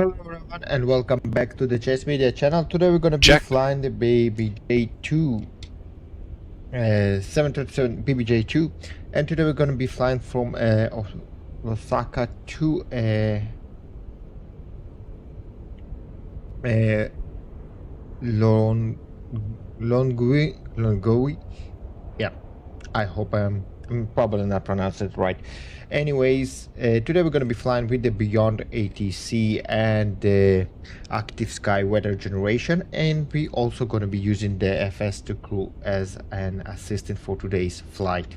Hello everyone and welcome back to the Chess Media channel. Today we're going to be flying the BBJ2 737 BBJ2, and today we're going to be flying from Lusaka to Lilongwe. Yeah, I hope I'm probably not pronouncing it right. Anyways, today we're going to be flying with the BeyondATC and the Active Sky weather generation, and we also going to be using the FS2 crew as an assistant for today's flight.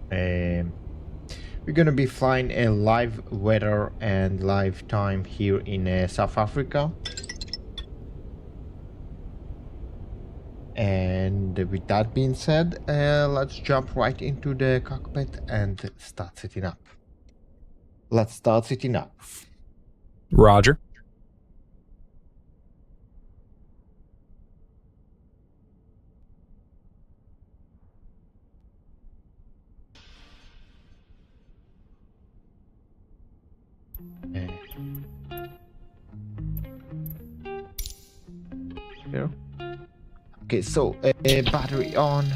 We're going to be flying a live weather and live time here in South Africa. And with that being said, let's jump right into the cockpit and start setting up. Let's start setting up. Roger. Here. Okay, so battery on,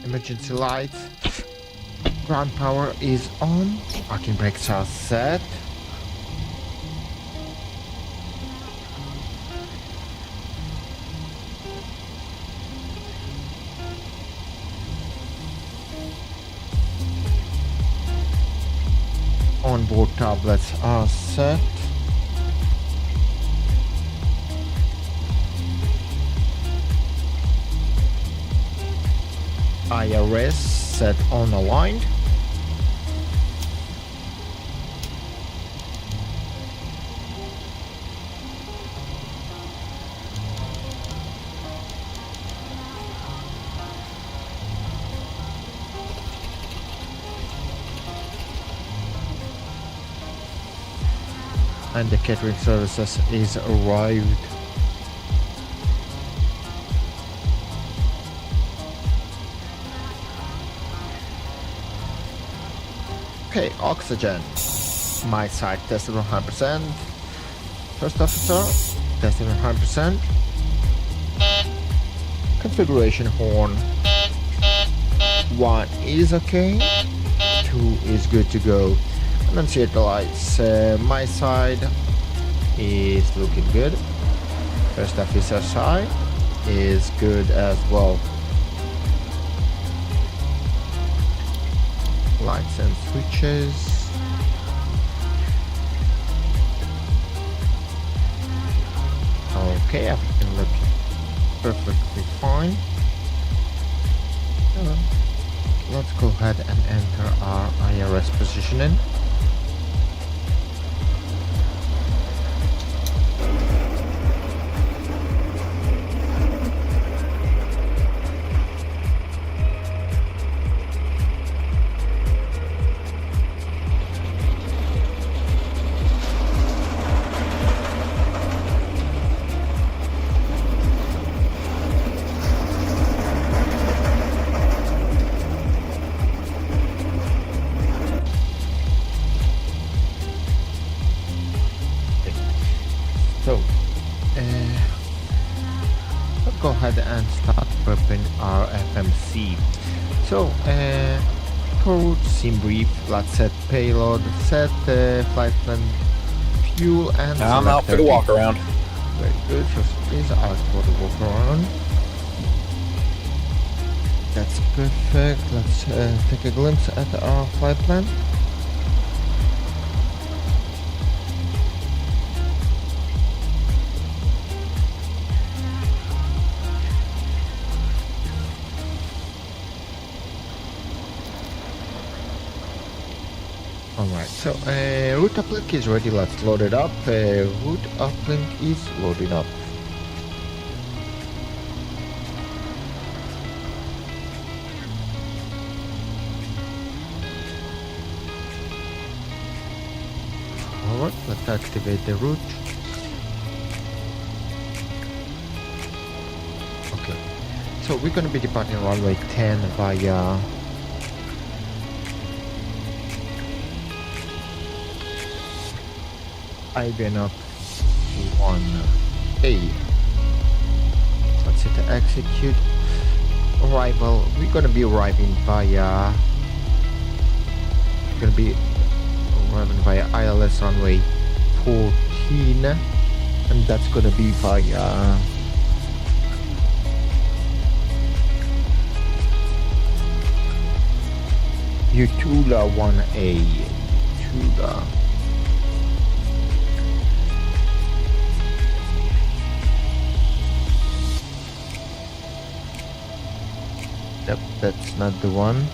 emergency lights, ground power is on, parking brakes are set. Onboard tablets are set. IRS set on aligned. And the catering services is arrived. Okay, oxygen. My side tested 100%. First officer, testing 100%. Configuration horn. 1 is okay. 2 is good to go. Annunciator lights. My side is looking good. First officer side is good as well. Lights and switches. Okay, everything looks perfectly fine. Let's go ahead and enter our IRS positioning. So, let's go ahead and start prepping our FMC. So, code, sim brief, let's set payload, set flight plan, fuel, and I'm out for the walk around. Very good. First, please out for the walk around. That's perfect. Let's take a glimpse at our flight plan. Alright, so route uplink is ready, let's load it up. Route uplink is loading up. Alright, let's activate the route. Okay, so we're going to be departing runway 10 via IBNOP 1A. Let's hit execute. Arrival. We're gonna be arriving via. We're gonna be arriving via ILS runway 14, and that's gonna be via. Utula 1A. Utula. Yep, that's not the one.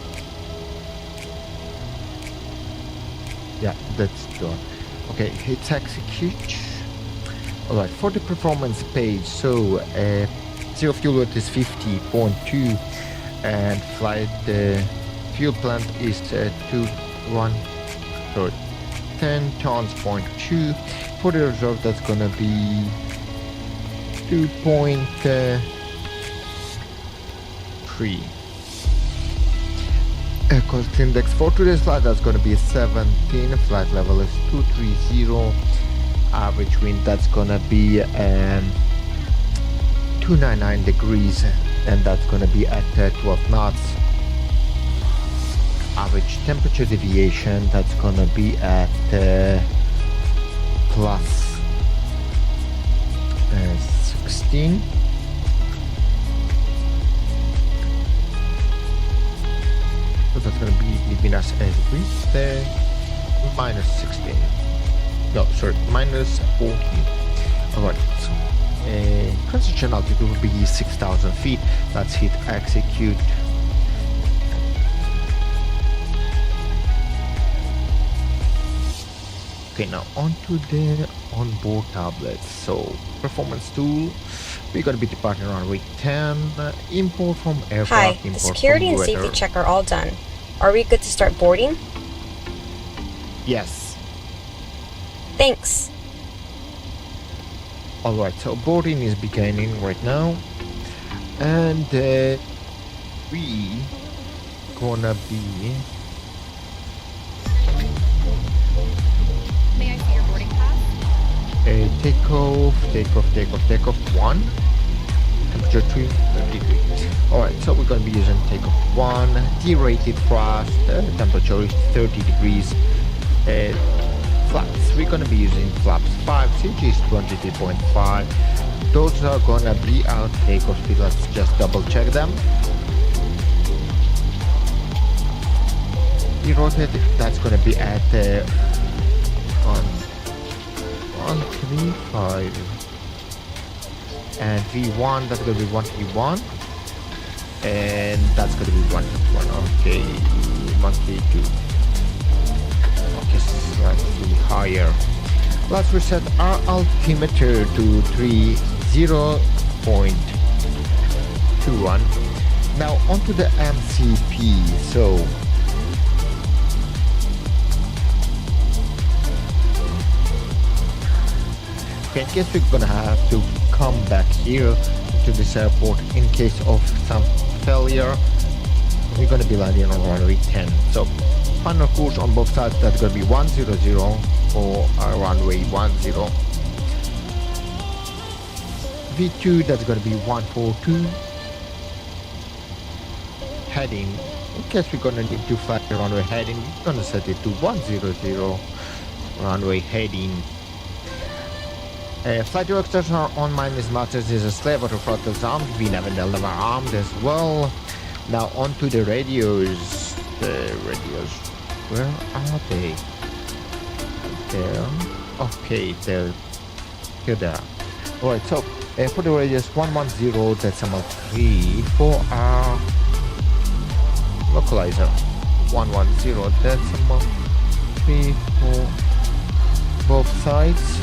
Yeah, that's the one. Okay, hit execute. Alright, for the performance page, so zero fuel weight is 50.2 and flight fuel plant is 10 tons point 2. For the reserve, that's gonna be 2.3. Cost index for today's flight, that's gonna be 17. Flight level is 230. Average wind, that's gonna be 299 degrees, and that's gonna be at 12 knots. Average temperature deviation, that's gonna be at plus 16. So that's gonna be leaving us as with minus 16. No, sorry, minus 14. Alright, so transition altitude will be 6,000 feet. Let's hit execute. Okay, now onto the onboard tablets. So performance tool, we're gonna be departing on runway 10. Import from aircraft. Hi, import the security from and weather. safety check are all done. Are we good to start boarding? Yes. Thanks. Alright, so boarding is beginning right now. And we gonna be. May I see your boarding pass? Takeoff 1. Temperature 233. Alright, so we're gonna be using takeoff 1. Derated thrust, temperature is 30 degrees. Flaps, we're gonna be using flaps 5, CG is 23.5. Those are gonna be our takeoff speed. Let's just double check them. Derotated, that's gonna be at 135. And V1, that's gonna be 131. And that's gonna be 151. Okay, 132. Okay, slightly higher. Let's reset our altimeter to 30.21. Now onto the MCP. So in case we're gonna have to come back here to this airport in case of some failure, we're gonna be landing on runway 10. So final course on both sides, that's gonna be 100 for our runway 10. V2, that's gonna be 142. Heading, in case we're gonna need to fly the runway heading, we're gonna set it to 100 runway heading. Flight directors are on minus masters is a slave auto throttles armed, V9 and L9 are armed as well. Now onto the radios. The radios, where are they? There. Okay, they're here they are. Alright, so for the radius 110 decimal 3 for our localizer. 110 decimal 3 for both sides.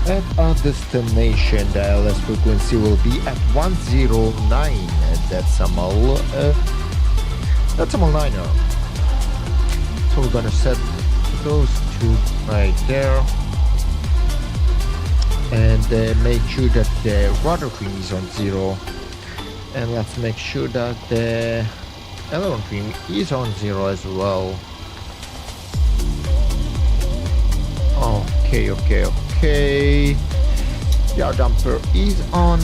At our destination, the ILS frequency will be at 109 decimal 9er. So we're gonna set those two right there, and make sure that the rudder trim is on 0, and let's make sure that the aileron trim is on 0 as well. Okay. Yaw damper is on.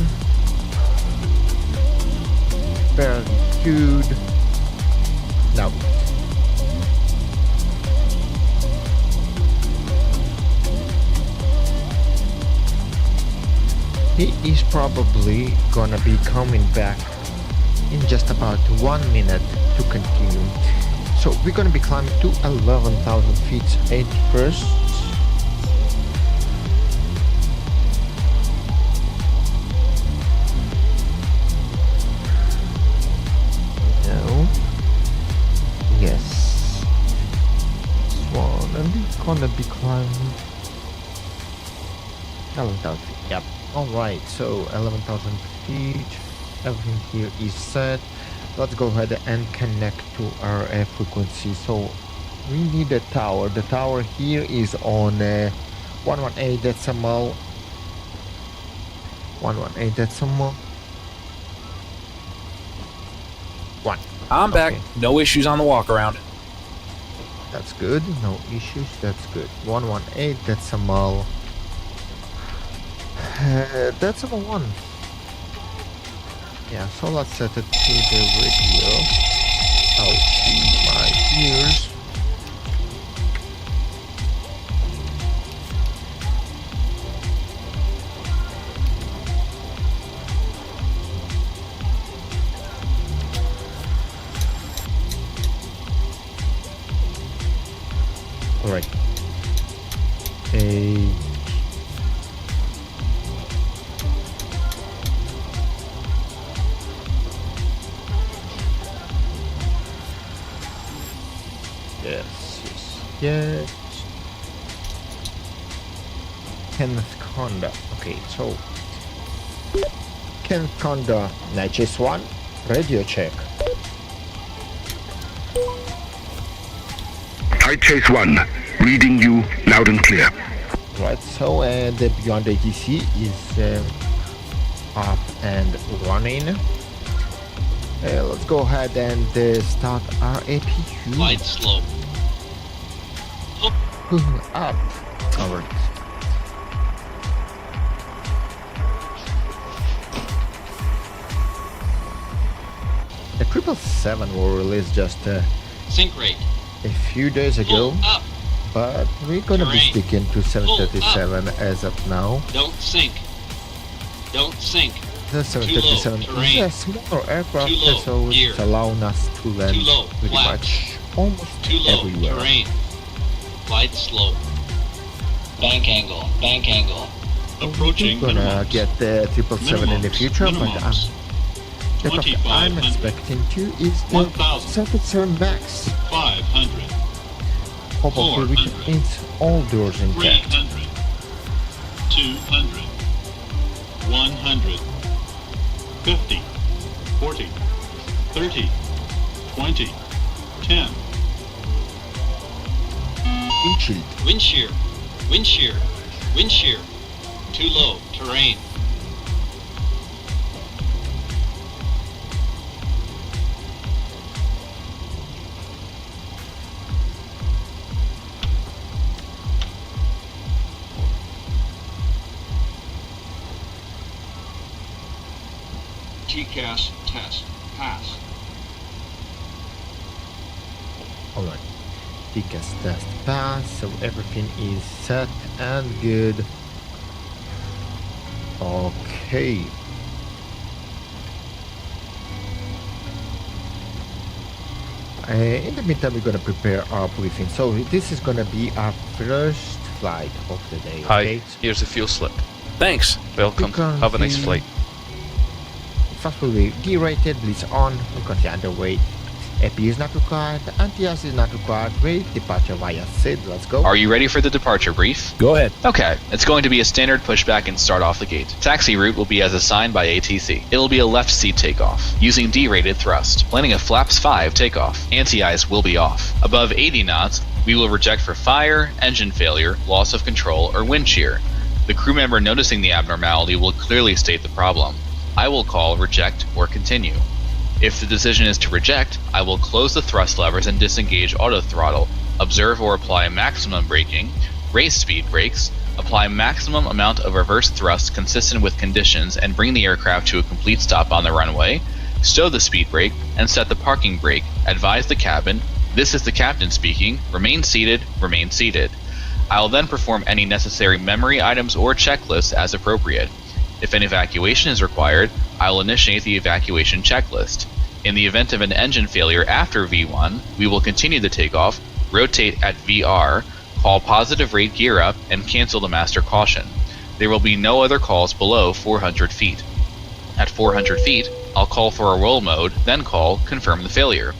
Very good. Now. He is probably gonna be coming back in just about 1 minute to continue. So we're gonna be climbing to 11,000 feet at first. No. Yes. This one, and we're gonna be climbing 11,000 feet. Yep. Alright, so 11,000 feet. Everything here is set. Let's go ahead and connect to our frequency. So we need a tower. The tower here is on 118.1. 1. I'm back. No issues on the walk around. That's good. No issues. That's good. 118.1. That's number 1. Yeah, so let's set it to the radio. I'll see my ears. Alright. Yes. Kenneth Kaunda. Okay, so Kenneth Kaunda, Chase 1, radio check. Hi Chase 1, reading you loud and clear. Right, so the BeyondATC is up and running. Let's go ahead and start our APU. Light slope. Up. Alright. The 777 were released just Sink rate. a few days ago, Up. but we're gonna be Terrain. sticking to 737 as of now. Don't sink. Don't sink. The 737 terrain. is a smaller aircraft, Too low, so gear. it's allowing us to land Too low, pretty flat. much almost Too low. everywhere. Terrain. Light slope. Bank angle. Bank angle. Approaching We're gonna minimums. get the 777 in the Minimums. future, but Minimums. the aircraft I'm 2,500. expecting to is the 1,000. 777 Max. 500. Hopefully we can 400. rinse all doors intact. 300. 200. 100. 50. 40. 30. 20. 10. Windshield. Wind shear. Wind shear. Wind shear. Too low. Terrain. TCAS test. Pass. Alright. TCAS test pass, so everything is set and good. Okay. In the meantime, we're gonna prepare our briefing. So this is gonna be our first flight of the day. Hi, Okay? here's a fuel slip. Thanks. Welcome. Have a nice flight. Fast will be derated, blitz on, frequency underway. AP is not required, anti-gas is not required, ready departure via SID, let's go. Are you ready for the departure brief? Go ahead. Okay, it's going to be a standard pushback and start off the gate. Taxi route will be as assigned by ATC. It'll be a left seat takeoff, using D-rated thrust. Landing a flaps 5 takeoff. Anti-ice will be off. Above 80 knots, we will reject for fire, engine failure, loss of control, or wind shear. The crew member noticing the abnormality will clearly state the problem. I will call reject or continue. If the decision is to reject, I will close the thrust levers and disengage auto throttle, observe or apply maximum braking, raise speed brakes, apply maximum amount of reverse thrust consistent with conditions and bring the aircraft to a complete stop on the runway, stow the speed brake, and set the parking brake, advise the cabin, this is the captain speaking, remain seated, remain seated. I will then perform any necessary memory items or checklists as appropriate. If an evacuation is required, I will initiate the evacuation checklist. In the event of an engine failure after V1, we will continue the takeoff, rotate at VR, call positive rate gear up, and cancel the master caution. There will be no other calls below 400 feet. At 400 feet, I'll call for a roll mode, then call confirm the failure.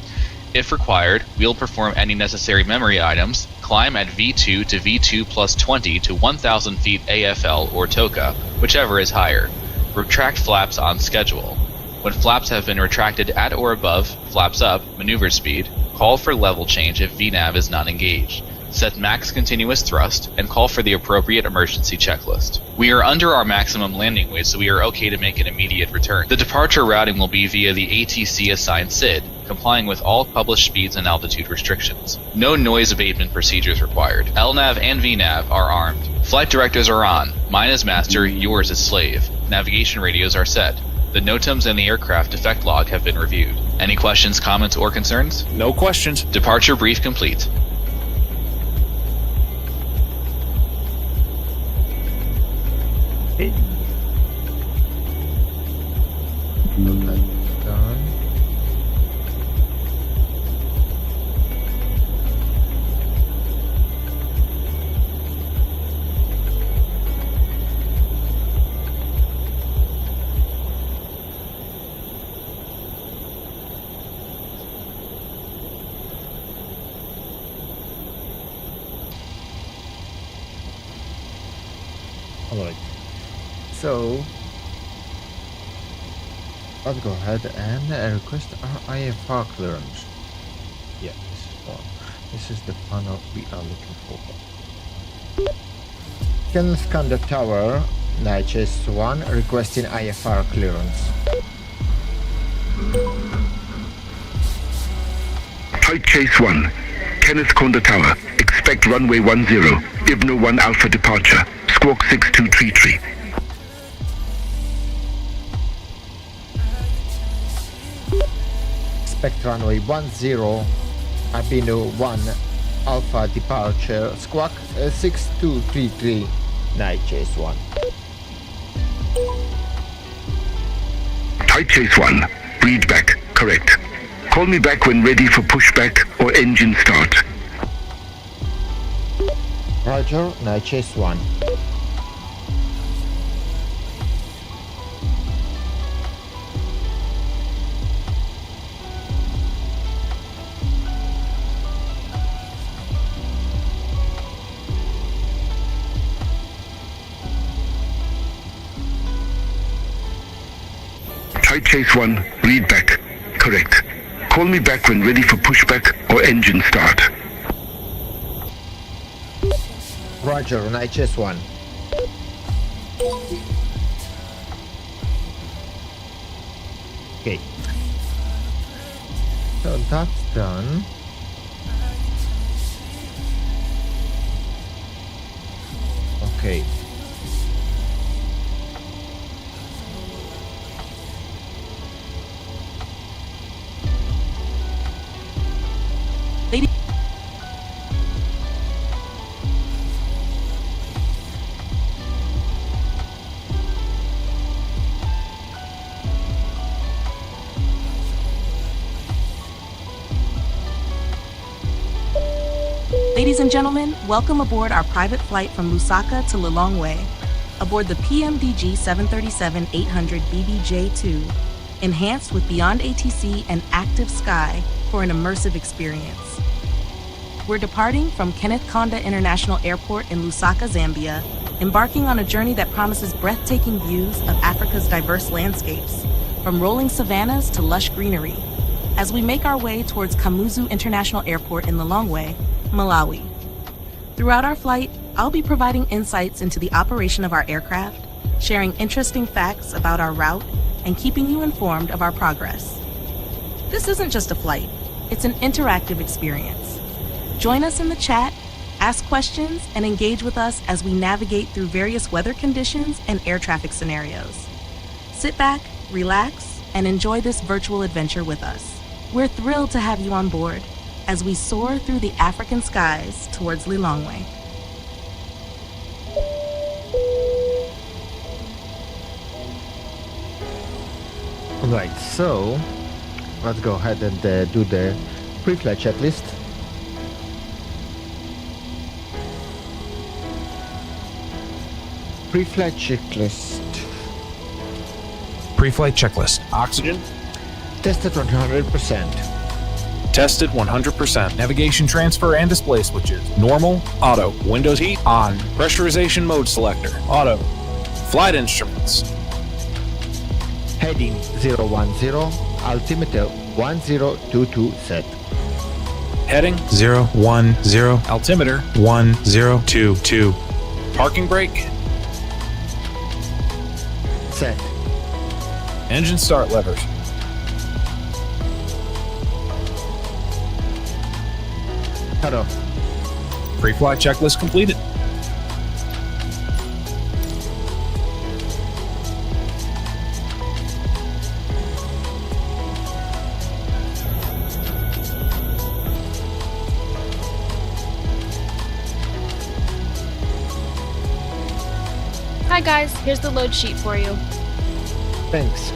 If required, we'll perform any necessary memory items, climb at V2 to V2 plus 20 to 1000 feet AFL or TOCA, whichever is higher. Retract flaps on schedule. When flaps have been retracted at or above, flaps up, maneuver speed, call for level change if VNAV is not engaged. Set max continuous thrust, and call for the appropriate emergency checklist. We are under our maximum landing weight, so we are okay to make an immediate return. The departure routing will be via the ATC assigned SID, complying with all published speeds and altitude restrictions. No noise abatement procedures required. LNAV and VNAV are armed. Flight directives are on. Mine is master, yours is slave. Navigation radios are set. The NOTAMs and the aircraft defect log have been reviewed. Any questions, comments, or concerns? No questions. Departure brief complete. Okay. That's done. Alright. So, let's go ahead and request our IFR clearance. Yeah, this is one. This is the panel we are looking for. Kenneth Kaunda Tower, NHS 1, requesting IFR clearance. Type Chase 1, Kenneth Kaunda Tower, expect runway 10, IVNO 1 Alpha departure, squawk 6233. Expect runway 10, Abino 1 Alpha departure, squawk 6233, Night Chase 1. Type Chase 1, read back, correct. Call me back when ready for pushback or engine start. Roger, Night Chase 1. Type Chase 1, read back, correct. Call me back when ready for pushback or engine start. Roger, Night Chase 1. Okay. So that's done. Okay. Ladies and gentlemen, welcome aboard our private flight from Lusaka to Lilongwe, aboard the PMDG 737-800 BBJ2, enhanced with BeyondATC and ACTIVE SKY for an immersive experience. We're departing from Kenneth Kaunda International Airport in Lusaka, Zambia, embarking on a journey that promises breathtaking views of Africa's diverse landscapes, from rolling savannas to lush greenery, as we make our way towards Kamuzu International Airport in Lilongwe, Malawi. Throughout our flight, I'll be providing insights into the operation of our aircraft, sharing interesting facts about our route, and keeping you informed of our progress. This isn't just a flight, it's an interactive experience. Join us in the chat, ask questions, and engage with us as we navigate through various weather conditions and air traffic scenarios. Sit back, relax, and enjoy this virtual adventure with us. We're thrilled to have you on board as we soar through the African skies towards Lilongwe. Right, so let's go ahead and do the pre-flight checklist. Pre-flight checklist. Pre-flight checklist. Oxygen. Tested 100%. Tested 100%. Navigation transfer and display switches. Normal. Auto. Windows heat. On. Pressurization mode selector. Auto. Flight instruments. Heading 010. Altimeter 1022 set. Heading 010. Altimeter 1022. Parking brake. Set. Engine start levers. Cut off. Pre-flight checklist completed. Hi guys, here's the load sheet for you. Thanks.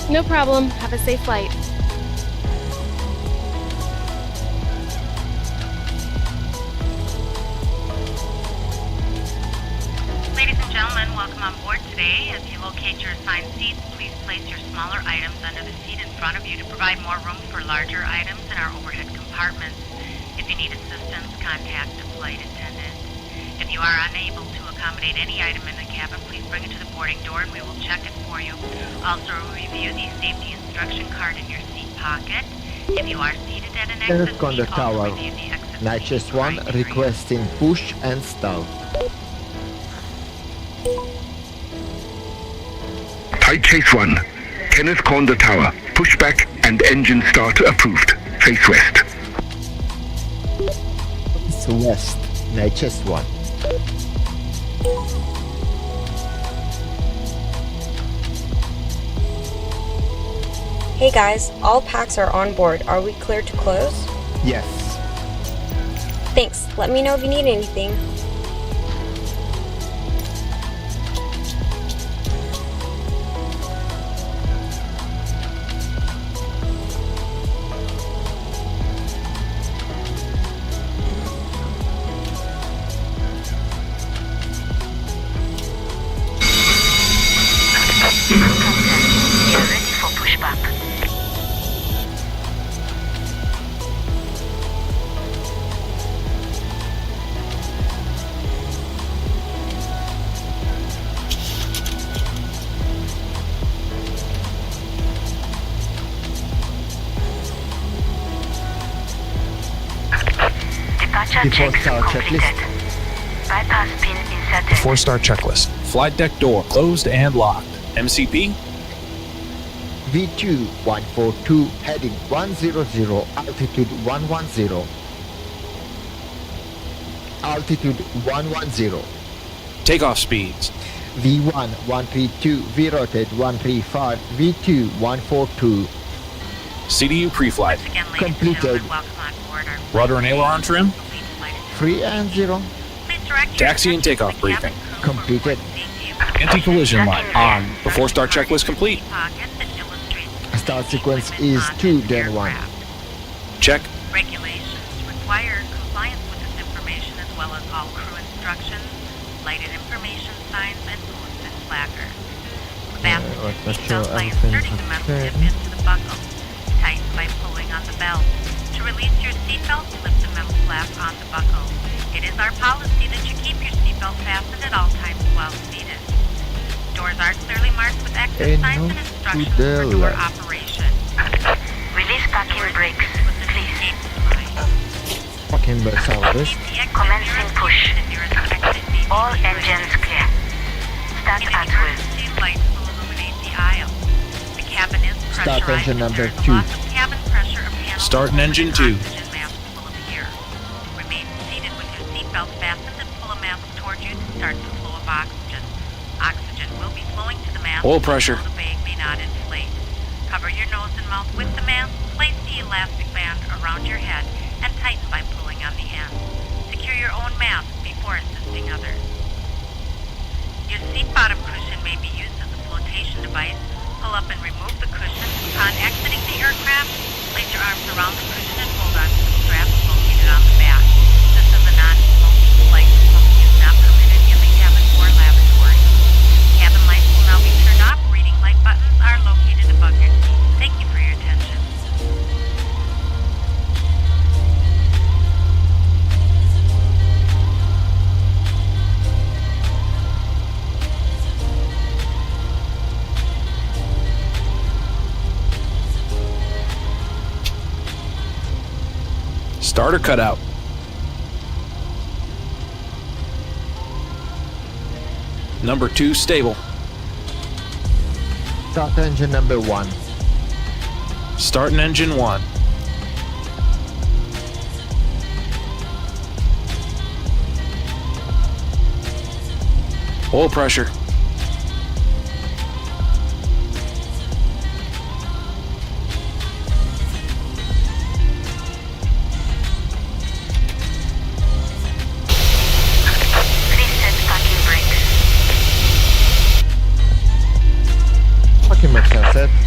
No problem. Have a safe flight. Ladies and gentlemen, welcome on board today. As you locate your assigned seats, please place your smaller items under the seat in front of you to provide more room for larger items in our overhead compartments. If you need assistance, contact a flight attendant. If you are unable to accommodate any item in the cabin, please bring it to the boarding door and we will check it for you. Also, review the safety instruction card in your seat pocket. If you are seated at an exit Kenneth Kaunda seat, also Tower. review the exit Night seat Chase 1 behind you. requesting push and stall. Type Chase 1. Kenneth Kaunda Tower. Pushback and engine start approved. Face west. It's west. Night Chase 1. Hey guys, all packs are on board. Are we clear to close? Yes. Thanks. Let me know if you need anything. We are ready for pushback. Departure Before checks start completed. checklist. Bypass pin inserted. 4-star checklist. Flight deck door closed and locked. MCP. V2 142 heading 100 altitude 110. Altitude 110. Takeoff speeds. V1 132 V-rotate 135 V2 142. CDU pre-flight. Once again, ladies and Completed. gentlemen, welcome on board our Rudder and aileron trim. complete flight attendant. 3 and 0. Please direct your Taxi and attention takeoff to the cabin briefing. crew for Completed. port safety. Anti-collision light on. The 4-star Instruction checklist card complete. in the pocket that illustrates the Start safety sequence equipment is on 2 this then 1. aircraft. Check. Regulations require compliance with this information as well as all crew instructions, lighted information signs, and posted placards. Fasten let's your make sure seatbelt by everything's inserting the metal okay. tip into the buckle. Tighten by pulling on the belt. To release your seatbelt, lift the metal flap on the buckle. It is our policy that you keep your seatbelt fastened at all times while seated. Doors are clearly marked with exit And signs move and to instructions the for door left. operation. Release parking brakes, please. Fucking bird southwest. Commencing push. All engines clear. Start at will. Lights will illuminate the aisle. The cabin is Start pressurized. engine If there number is a 2. loss of cabin Starting engine 2. Oxygen mask full of air. Remain seated with your seatbelt fastened and pull a mask towards you to start the flow of oxygen. Oxygen will be flowing to the mask. Oil pressure. So the bag may not inflate. Cover your nose and mouth with the mask. Place the elastic band around your head and tighten by pulling on the end. Secure your own mask before assisting others. Your seat bottom cushion may be used as a flotation device. Pull up and remove the cushion. Upon exiting the aircraft, place your arms around the cushion and hold on to the straps located on the back. This is a non-smoking flight. Smoking is not permitted in the cabin or lavatory. Cabin lights will now be turned off. Reading light buttons are located above your seat. Thank you for your attention. Starter cutout. Number 2 stable. Start engine number 1. Starting engine 1. Oil pressure.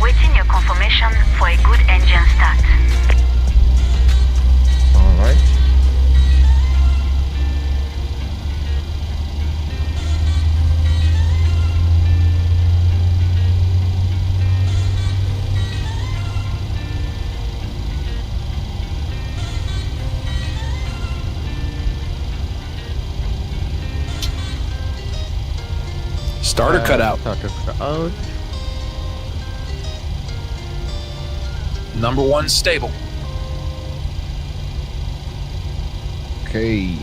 Waiting your confirmation for a good engine start. Alright. Starter cutout. Starter cutout. Number 1 stable. Okay.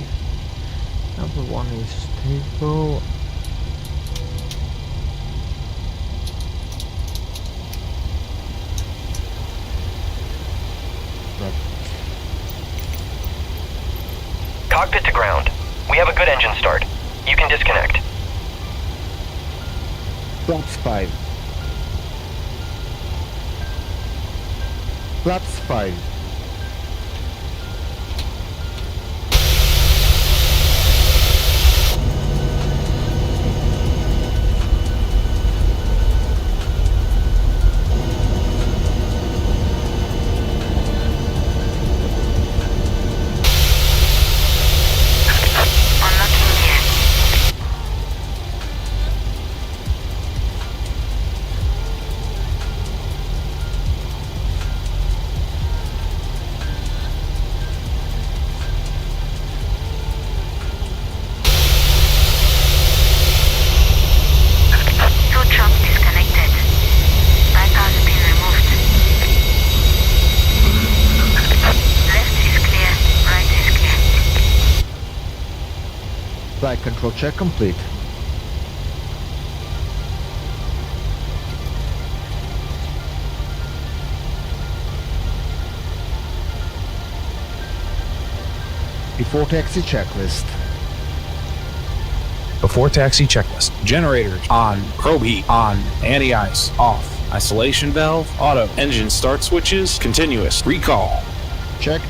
Number 1 is stable. Cockpit to ground. We have a good engine start. You can disconnect. Flaps 5. Flaps 5. Flight control check complete. Before taxi checklist. Before taxi checklist. Generators on. Probe heat on. Anti-ice off. Isolation valve auto. Engine start switches continuous. Recall. Checked.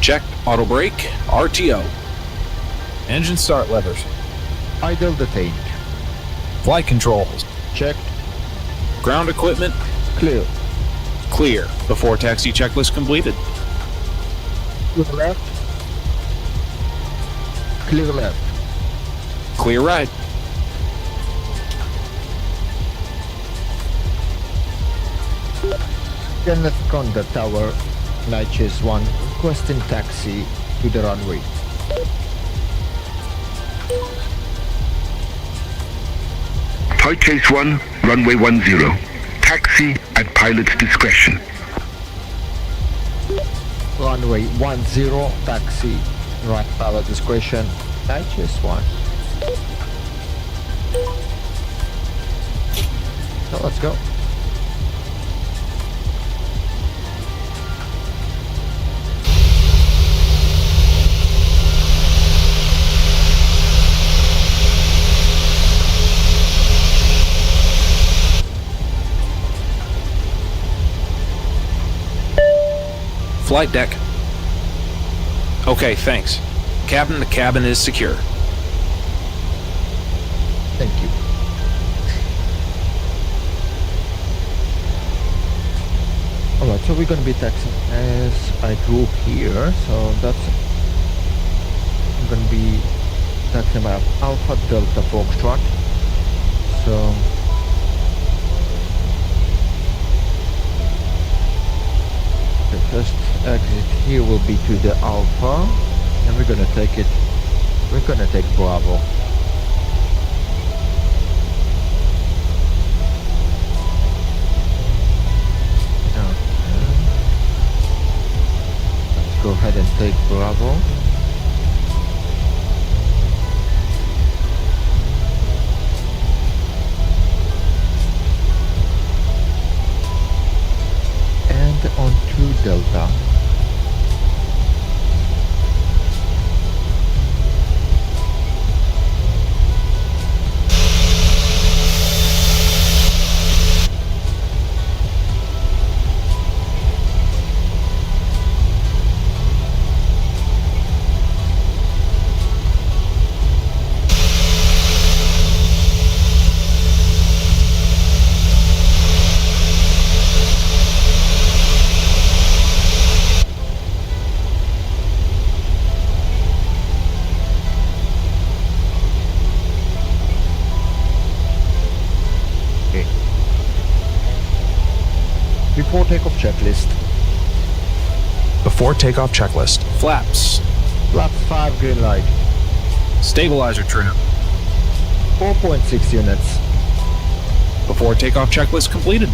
Checked. Auto brake. RTO. Engine start levers. Idle detained. Flight controls. Checked. Ground equipment. Clear. Clear. Before taxi checklist completed. Clear left. Clear left. Clear right. Kenneth Kaunda Tower, Night Chase 1, requesting taxi to the runway. Night Chase 1, runway 10. Taxi at pilot's discretion. Runway 10, taxi, right pilot discretion, Night Chase 1. So let's go. flight deck. Okay, thanks. Captain, the cabin is secure. Thank you. Alright, so we're gonna be taxing as a group here, so that's... I'm gonna be taxing by Alpha Delta Foxtrot. So... the first exit here will be to the Alpha, and we're gonna take Bravo. Let's go ahead and take Bravo. And on to Delta. Before takeoff checklist. Before takeoff checklist. Flaps. Flaps 5 green light. Stabilizer trim. 4.6 units. Before takeoff checklist completed.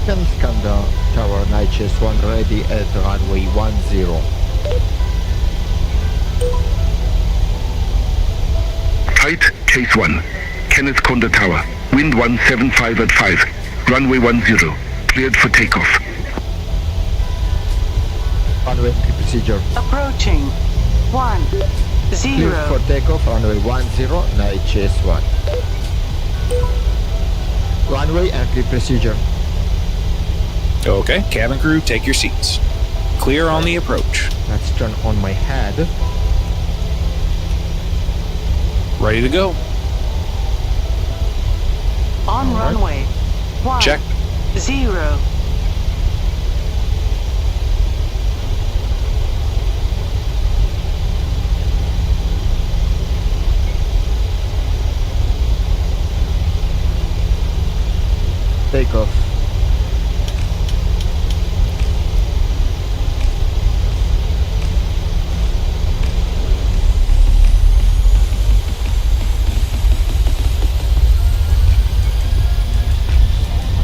Kenneth Kaunda Tower, Night Chase 1 ready at runway 10. Flight Chase 1, Kenneth Kaunda Tower, wind 175 at 5, runway 10, cleared for takeoff. Runway procedure. Approaching 10. Cleared for takeoff, runway 10, Night Chase 1. Runway entry procedure. Okay, cabin crew, take your seats. Clear on the approach. Let's turn on my head. Ready to go. On runway 10. Check. Takeoff.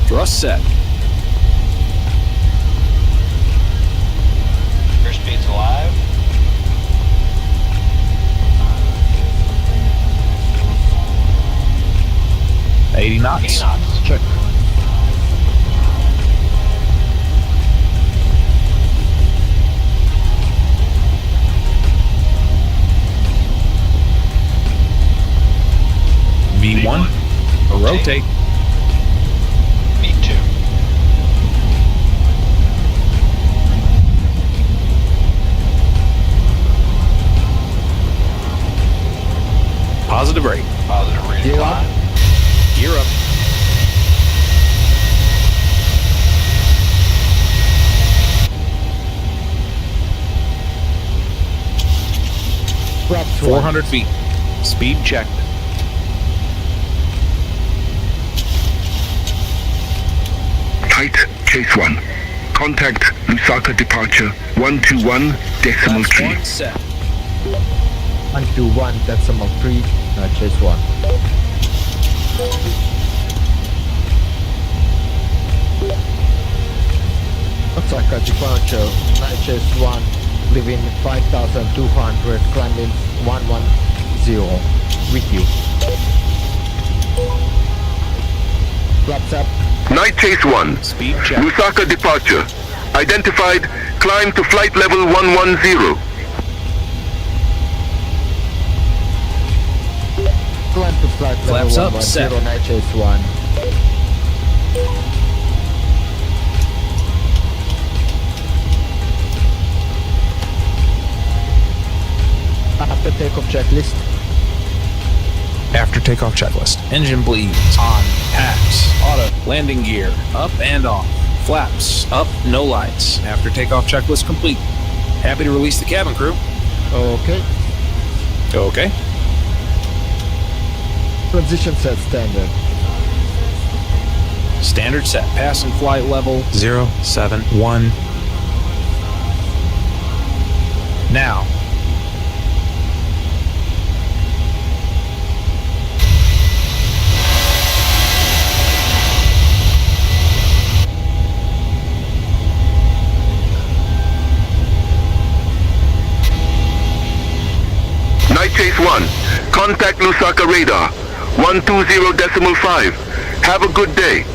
Thrust set. Airspeed's alive. $80 knots. Check. V1. Rotate. V2. Positive rate. Positive rate. Gear up. Gear up. Flaps 400 feet. Speed checked. Flight Chase 1, contact Lusaka departure 121.3. One set. 121.3, chase 1. Lusaka departure, chase 1, leaving 5,200, climbing 110, with you. Flaps up. Night chase 1. Speed check. Lusaka departure. Identified. Climb to flight level 110. Climb to flight level Flaps up, 110, night chase 1. After takeoff checklist. After takeoff checklist. Engine bleeds. On. Packs. Auto. Landing gear. Up and off. Flaps. Up. No lights. After takeoff checklist complete. Happy to release the cabin crew. Okay. Okay. Transition set standard. Standard set. Passing flight level 071. Now. Night chase 1. Contact Lusaka radar. 120.5. Have a good day.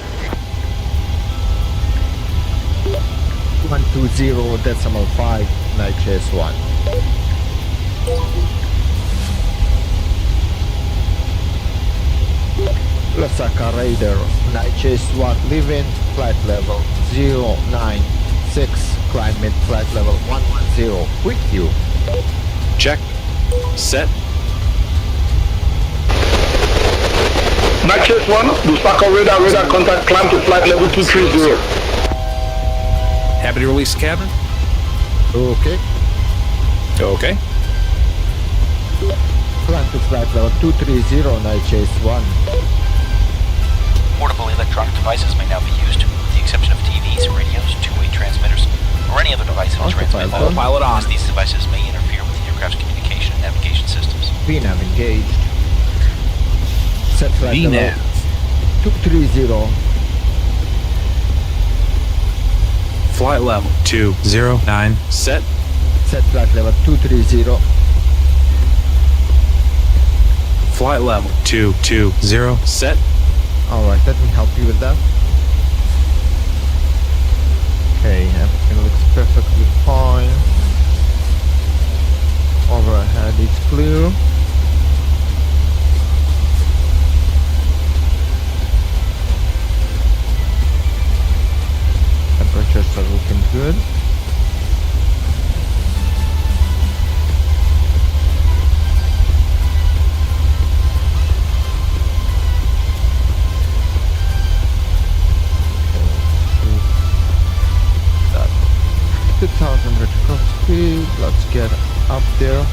120.5, night chase 1. Lusaka radar, night chase 1, leaving flight level 096, climbing flight level 110, with you. Check. Set. Night chase 1. Lusaka radar. Radar contact. Climb to flight level 230. Happy to release the cabin. Okay. Okay. Climb to flight level 230, night chase 1. Portable electronic devices may now be used, with the exception of TVs, radios, two-way transmitters, or any other device that transmits. Autopilot on. As these devices may interfere with the aircraft's communication and navigation systems. VNAV engaged. Set flight level VNAV 230. Flight level 209. Set. Set flight level 230. Flight level 220. Set. Alright, let me help you with that. Okay, everything looks perfectly fine. Overhead is clear. Temperatures are looking good. Okay, 2,000 vertical speed. Let's get up there.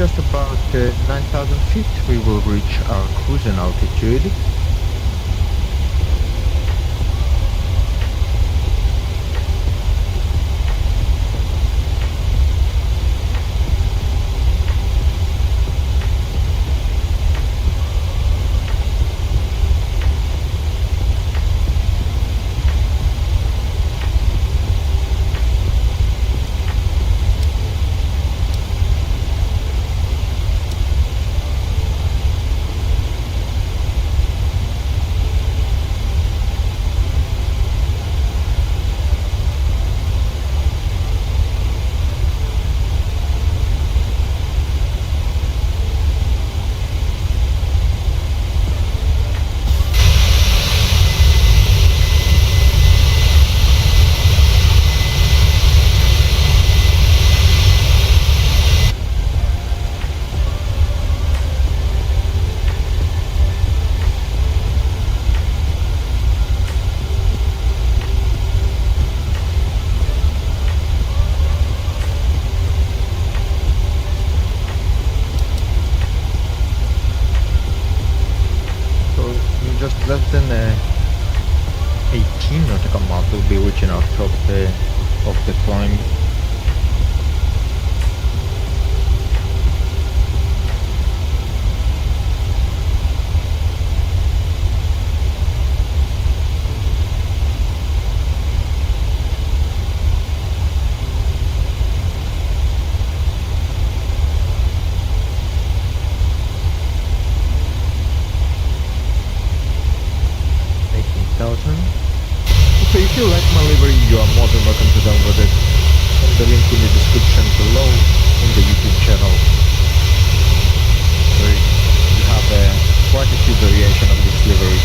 just about 9,000 feet we will reach our cruising altitude. Less than 18 nautical miles will be reaching our top of the climb. So if you like my livery, you are more than welcome to download it from the link in the description below in the YouTube channel. So you have quite a few variations of this livery.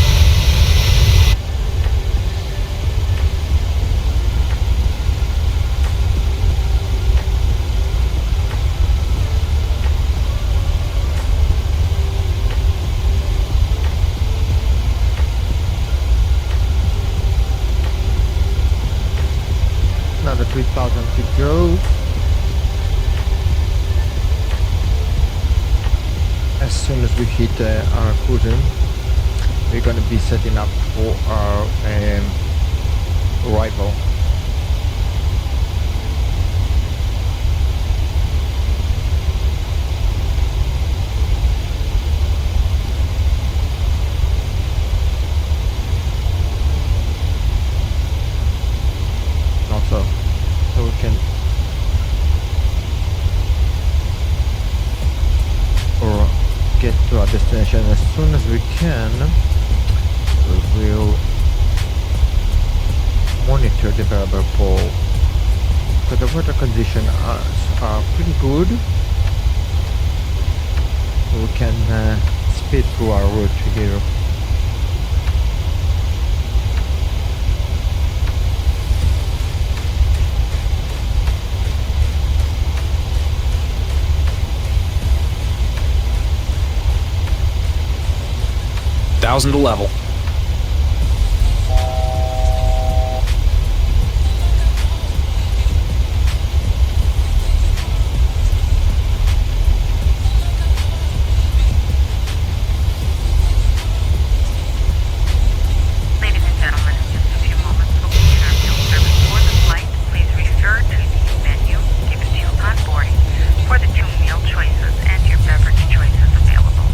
Another 3,000 to go. As soon as we hit our cruising, we're going to be setting up for our arrival. So we can get to our destination as soon as we can. We will monitor the variable pole because the weather conditions are pretty good. We can speed through our route here. Thousand to level. Ladies and gentlemen, in just a few moments we'll begin our meal service for the flight. Please refer to the menu given to you upon boarding for the 2 meal choices and your beverage choices available.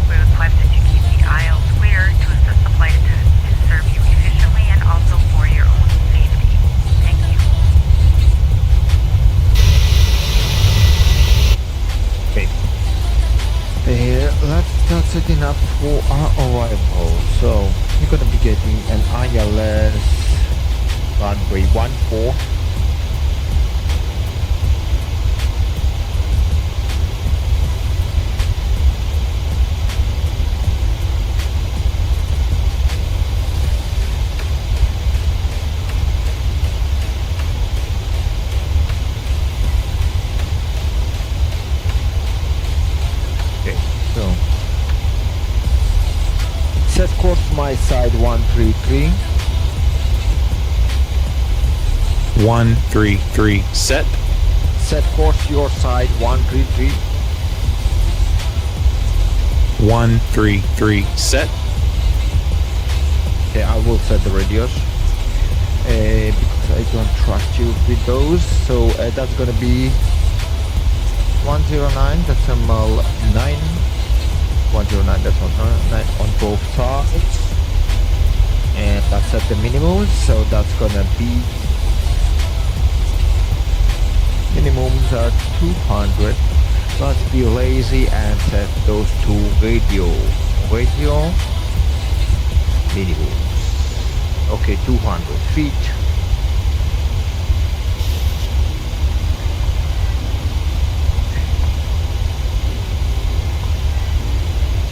We request that you keep the aisles clear to assist the flight attendants to serve you efficiently and also for your own safety. Thank you. Okay. Let's start setting up for our arrival. So you're going to be getting an ILS runway 14. Set course my side 133. 133. Set. Set course your side 133. 133 set. Okay, I will set the radios because I don't trust you with those. So that's gonna be 109 decimal 9. 109 decimal 9 on both sides, and that's at the minimum. So that's gonna be minimums are 200. Let's be lazy and set those to radio minimums. Okay, 200 feet.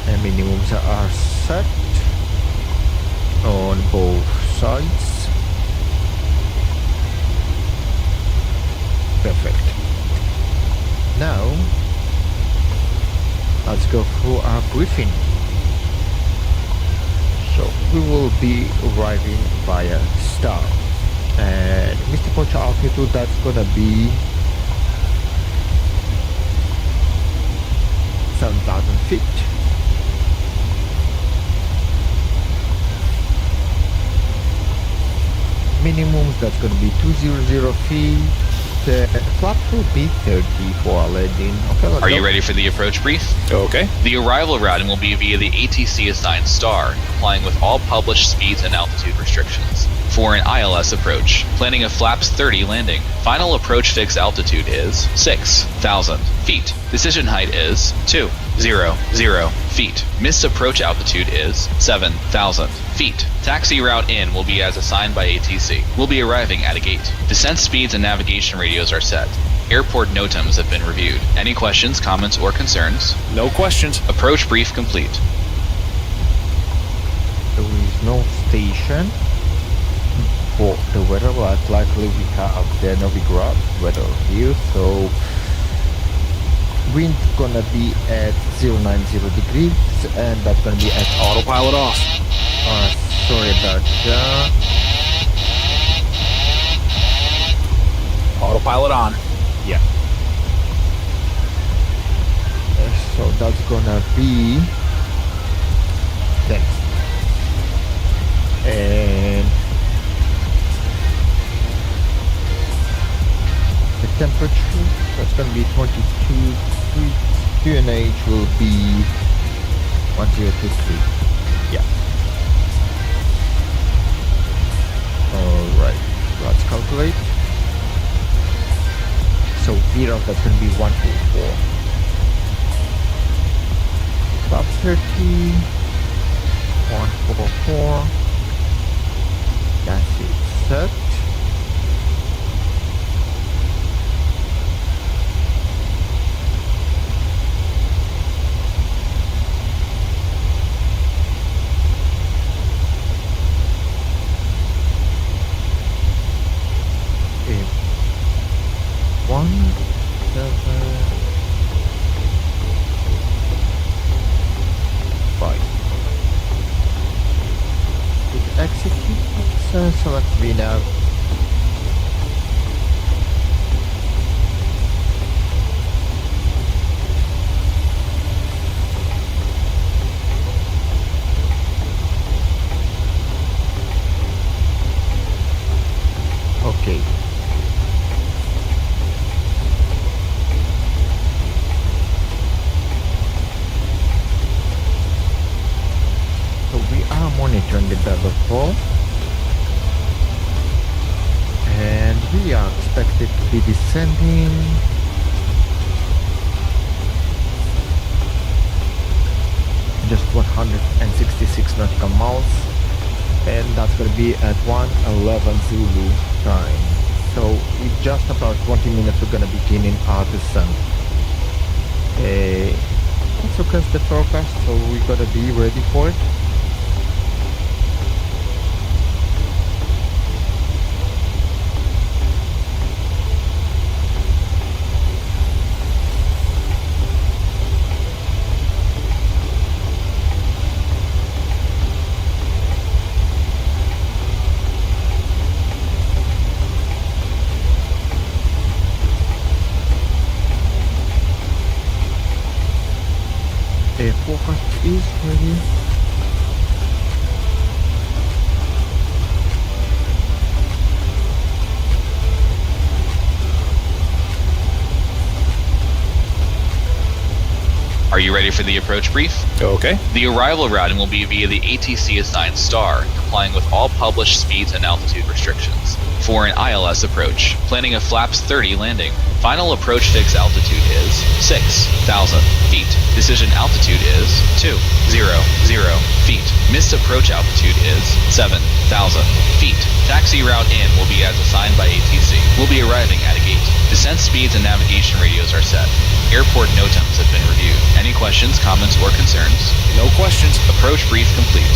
And minimums are set on both sides. Perfect. Now let's go through our briefing. So we will be arriving via Star, and Mr. Poncha altitude, that's gonna be 7,000 feet. Minimums, that's gonna be 200 feet. Flap will be 30 for our landing. Okay, let's Are go. you ready for the approach brief? Okay. The arrival routing will be via the ATC assigned Star, complying with all published speeds and altitude restrictions. For an ILS approach, planning a flaps 30 landing. Final approach fixed altitude is 6,000 feet. Decision height is 200 feet. Missed approach altitude is 7,000 feet. Taxi route in will be as assigned by ATC. We'll be arriving at a gate. Descent speeds and navigation radios are set. Airport NOTAMs have been reviewed. Any questions, comments, or concerns? No questions. Approach brief complete. There is no station for the weather, but likely we have the Novigrad weather here, so wind gonna be at 090 degrees, and that's gonna be at Autopilot off. sorry about that. Autopilot on. Yeah. So that's gonna be next. And the temperature, that's gonna be 22 degrees. QNH will be 1023. Yeah. Alright, let's calculate. So VROC, that's going to be 124. Top 30, 144. That's it. Set. Select V now. Okay. So we are monitoring the double fall. And we are expected to be descending just 166 nautical miles, and that's going to be at 1:11 Zulu time. So in just about 20 minutes we're going to begin in our descent. Let's look at the forecast, so we got to be ready for it. Air forecast is ready. Are you ready for the approach brief? Okay. The arrival routing will be via the ATC assigned star, complying with all published speeds and altitude restrictions. For an ILS approach, planning a flaps 30 landing. Final approach fix altitude is 6,000 feet. Decision altitude is 200 feet. Missed approach altitude is 7,000 feet. Taxi route in will be as assigned by ATC. We'll be arriving at a gate. Descent speeds and navigation radios are set. Airport NOTAMs have been reviewed. Any questions, comments, or concerns? No questions. Approach brief complete.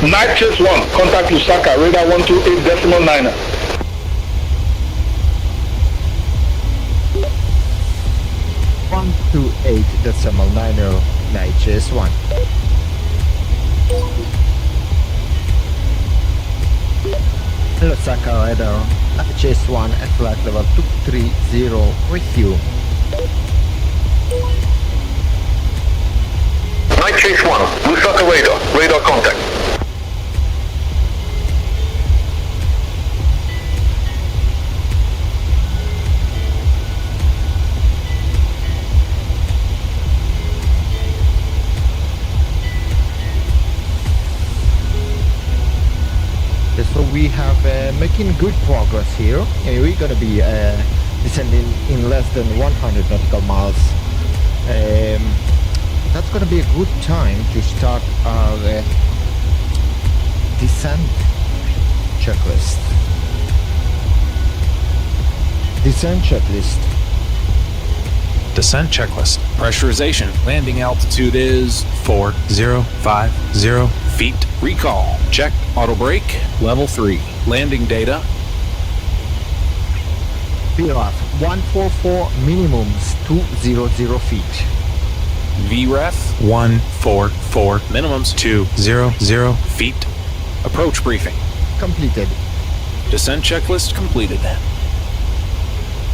Night Chase 1, contact Lusaka, radar 128.9. 128.9, Night Chase 1. Lusaka radar, Night Chase 1 at flight level 230 with you. Night Chase 1, Lusaka radar contact. So we have making good progress here. We're gonna be descending in less than 100 nautical miles. That's gonna be a good time to start our descent checklist. Descent checklist. Descent checklist. Pressurization. Landing altitude is 4050 feet. Recall. Check. Auto brake. Level 3. Landing data. VRAF 144 minimums 200 feet. VREF 144 minimums 200 feet. Approach briefing. Completed. Descent checklist completed.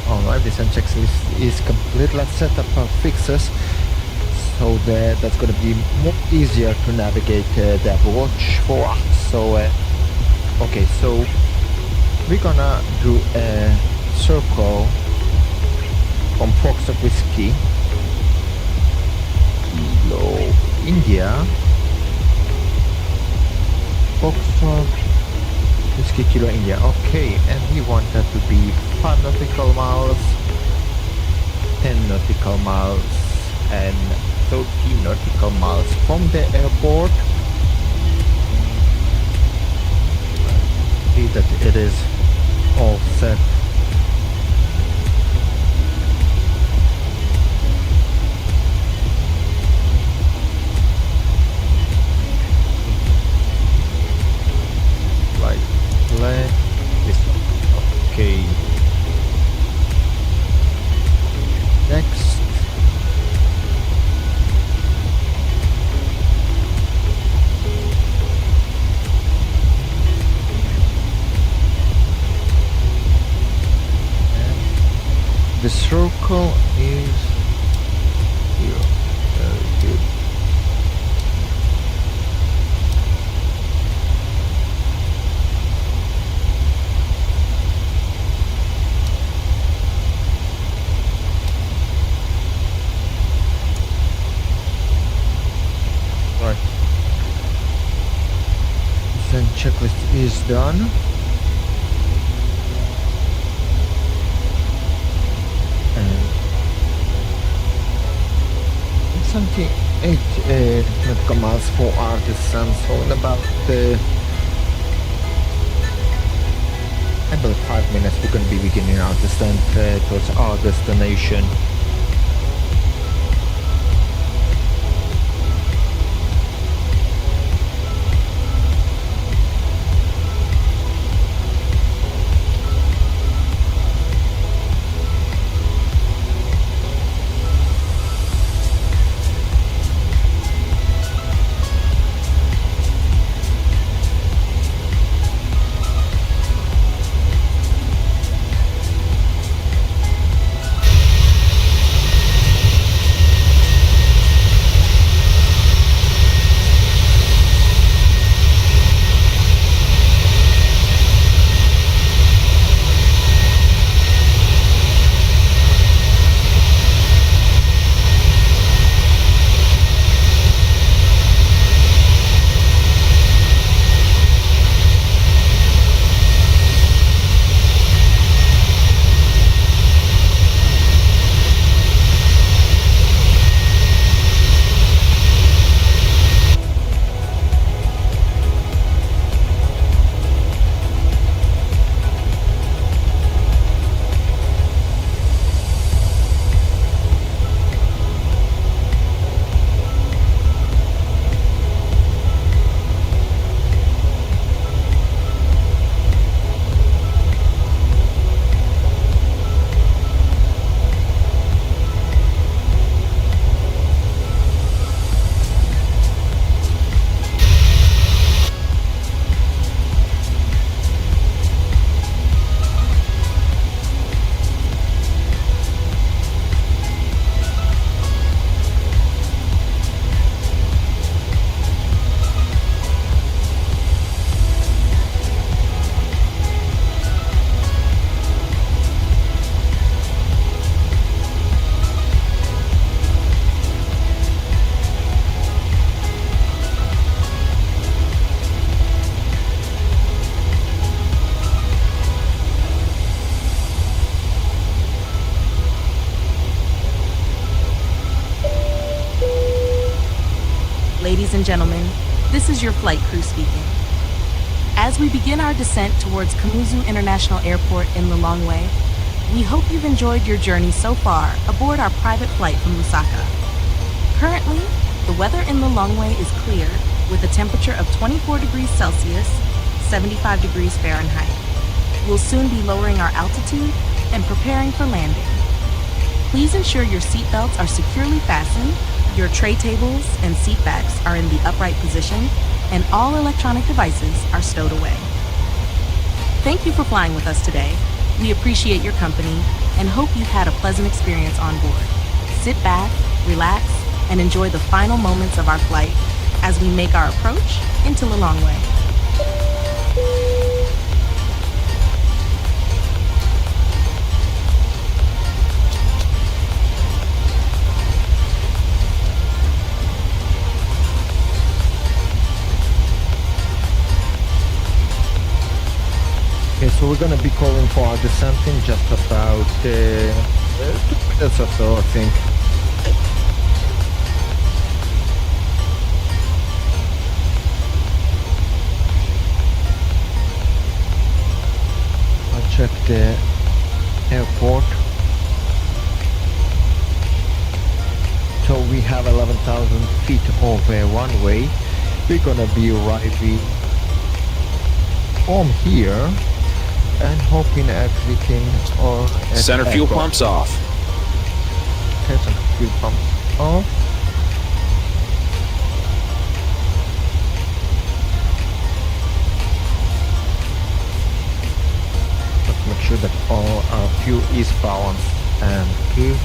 Alright, descent checklist is complete. Let's set up our fixes so that's going to be more easier to navigate the approach for us. So okay, so we're gonna do a circle from Foxtrot Whiskey Kilo India, Foxtrot Whiskey Kilo India. Okay, and we want that to be 5 nautical miles, 10 nautical miles and 30 nautical miles from the airport. See that it is all set. Right, left, this one. Okay. Next. The circle is here. Very good. Right. Then checklist is done. Something 8 nautical miles for our descent, so in about about 5 minutes we're going to be beginning our descent towards our destination. and gentlemen, this is your flight crew speaking. As we begin our descent towards Kamuzu International Airport in Lilongwe, we hope you've enjoyed your journey so far aboard our private flight from Lusaka. Currently, the weather in Lilongwe is clear, with a temperature of 24 degrees Celsius, 75 degrees Fahrenheit. We'll soon be lowering our altitude and preparing for landing. Please ensure your seatbelts are securely fastened, your tray tables and seat backs are in the upright position, and all electronic devices are stowed away. Thank you for flying with us today. We appreciate your company and hope you've had a pleasant experience on board. Sit back, relax, and enjoy the final moments of our flight as we make our approach into Lilongwe. Okay, so we're gonna be calling for our descent in just about 2 minutes or so, I think. I'll check the airport. So we have 11,000 feet over runway. We're gonna be arriving from here and hoping everything or center fuel pumps off. Okay, center fuel pumps off. Let's make sure that all our fuel is balanced and good.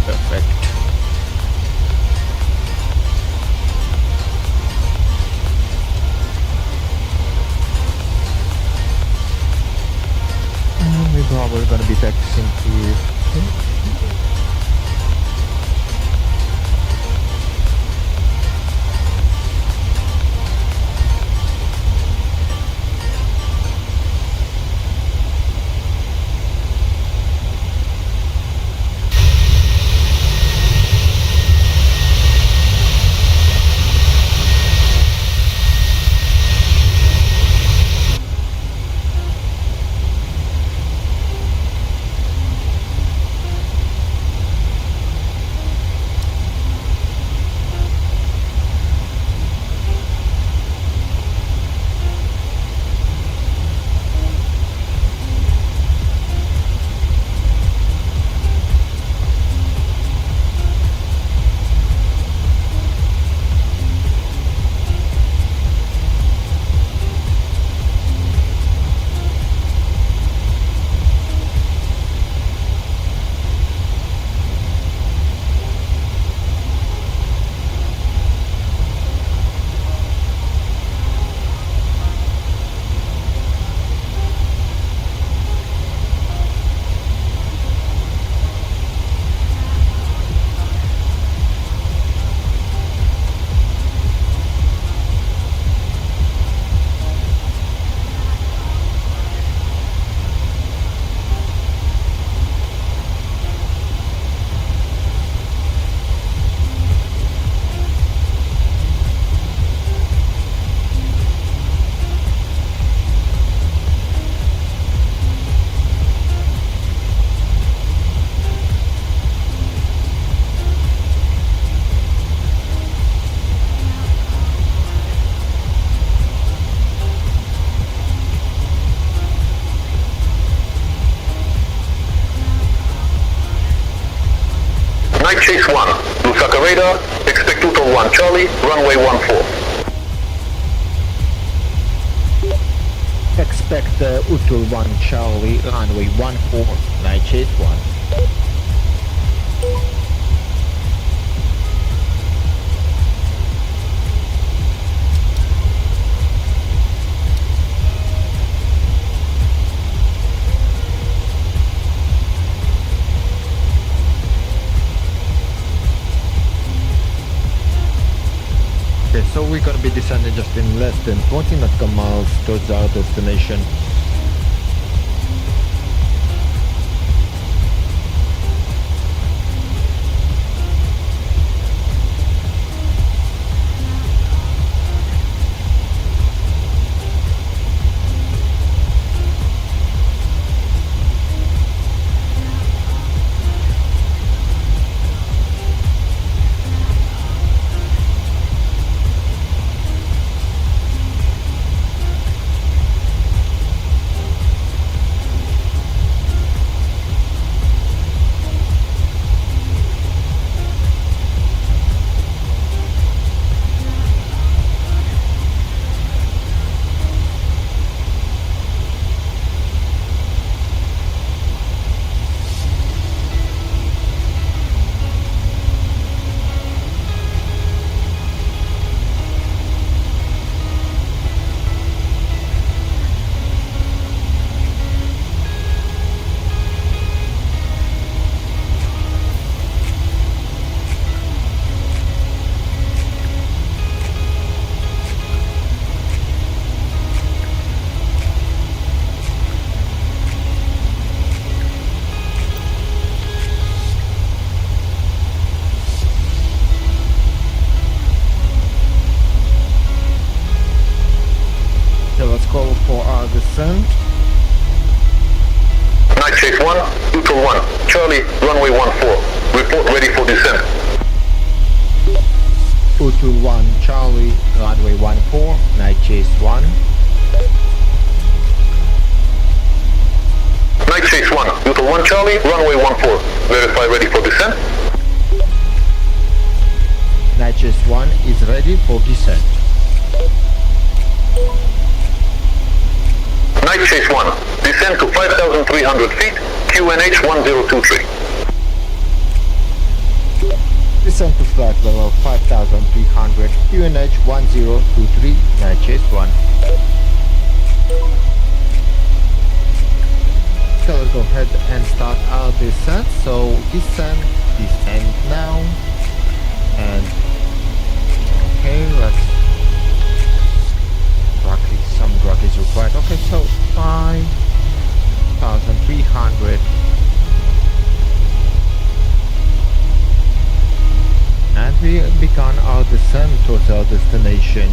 Perfect. And we're probably going to be taxiing to Chase 1, Lusaka radar, expect total 1 Charlie, runway 14. expect Utul 1 Charlie, runway 14, night chase 1. Okay, so we're gonna be descending just in less than 20 nautical miles towards our destination. Neutral 1, Charlie, runway 14. Report ready for descent. 221 Charlie, runway 14, night chase 1. Night chase 1, Neutral 1 Charlie, runway 14. Verify ready for descent. Night chase 1 is ready for descent. Night chase 1, descend to 5,300 feet, QNH 1023. Descent to flight level 5,300, QNH 1023, night chase 1. So let's go ahead and start our descent. So descent now. And okay, let's some drag is required. Okay, so 5,300. And we began our descent towards our destination.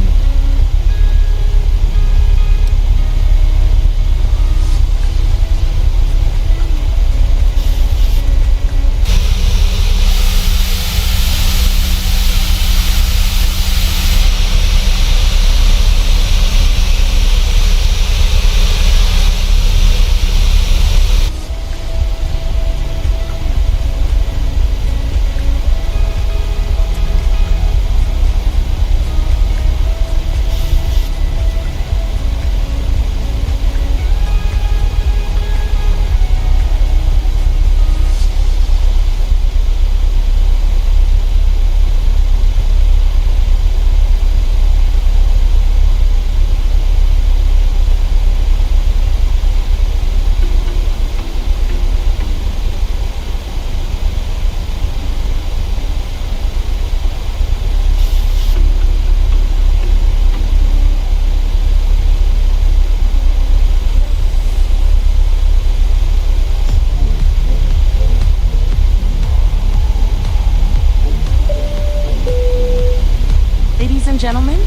Gentlemen,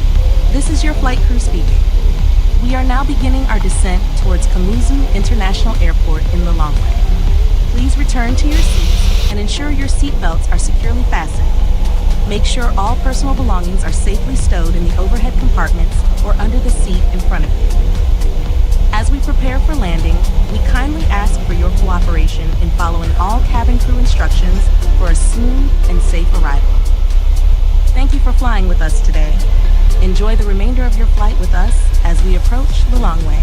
this is your flight crew speaking. We are now beginning our descent towards Kamuzu International Airport in Lilongwe. Please return to your seats and ensure your seat belts are securely fastened. Make sure all personal belongings are safely stowed in the overhead compartments or under the seat in front of you. As we prepare for landing, we kindly ask for your cooperation in following all cabin crew instructions for a smooth and safe arrival. Thank you for flying with us today. Enjoy the remainder of your flight with us as we approach Lilongwe.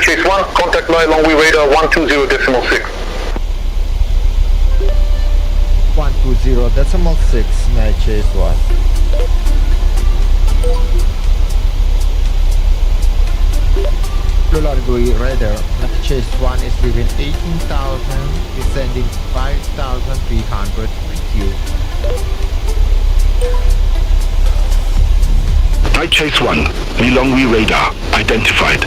Chase 1, contact Lilongwe radar 120.6. 120.6, night chase 1. Lilongwe radar, night chase 1 is leaving 18,000, descending 5,300 with you. Night chase 1, Lilongwe radar, identified.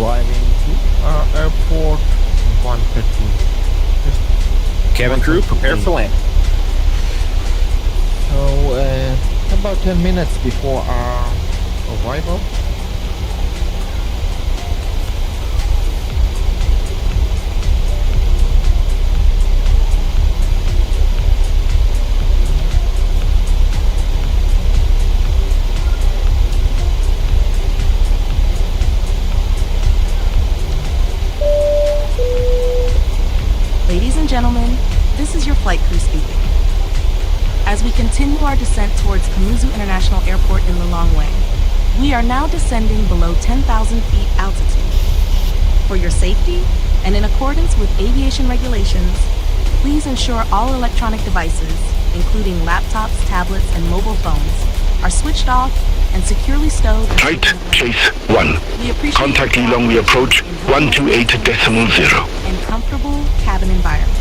arriving to our airport 1:30. Cabin crew, prepare for landing. So, about 10 minutes before our arrival. Ladies and gentlemen, this is your flight crew speaking. As we continue our descent towards Kamuzu International Airport in Lilongwe, we are now descending below 10,000 feet altitude. For your safety, and in accordance with aviation regulations, please ensure all electronic devices, including laptops, tablets, and mobile phones, are switched off and securely stowed. Flight Chase 1. Contact Lilongwe approach 128.0. And comfortable cabin environment.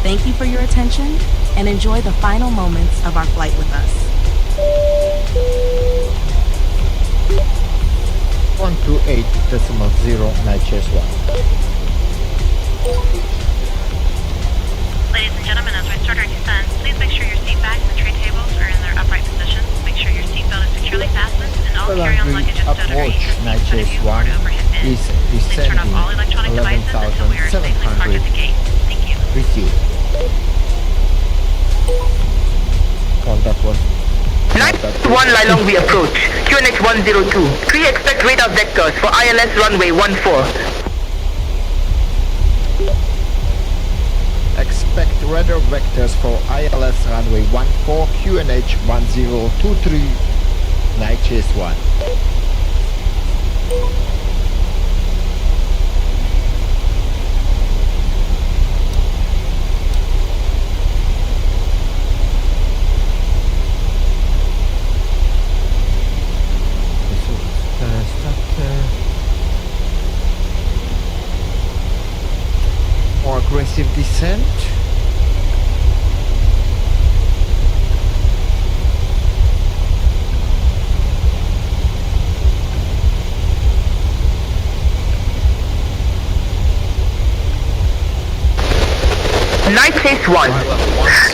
Thank you for your attention and enjoy the final moments of our flight with us. 128.0 Night 1. Ladies and gentlemen, as we start our descent, please make sure your seat bags and tray tables are in their upright positions. Make sure your seatbelt is securely fastened and all carry-on luggage is stowed underneath your seat instead of you or to overhead bin. Is Please turn off all electronic devices until we are safely parked at the gate. Thank you. Receive. Contact 1. 91 Lilongwe approach, QNH 102. Pre-expect radar vectors for ILS runway 14. Expect radar vectors for ILS runway 14 QNH 1023 Night Chase 1. More aggressive descent. Night Chase 1.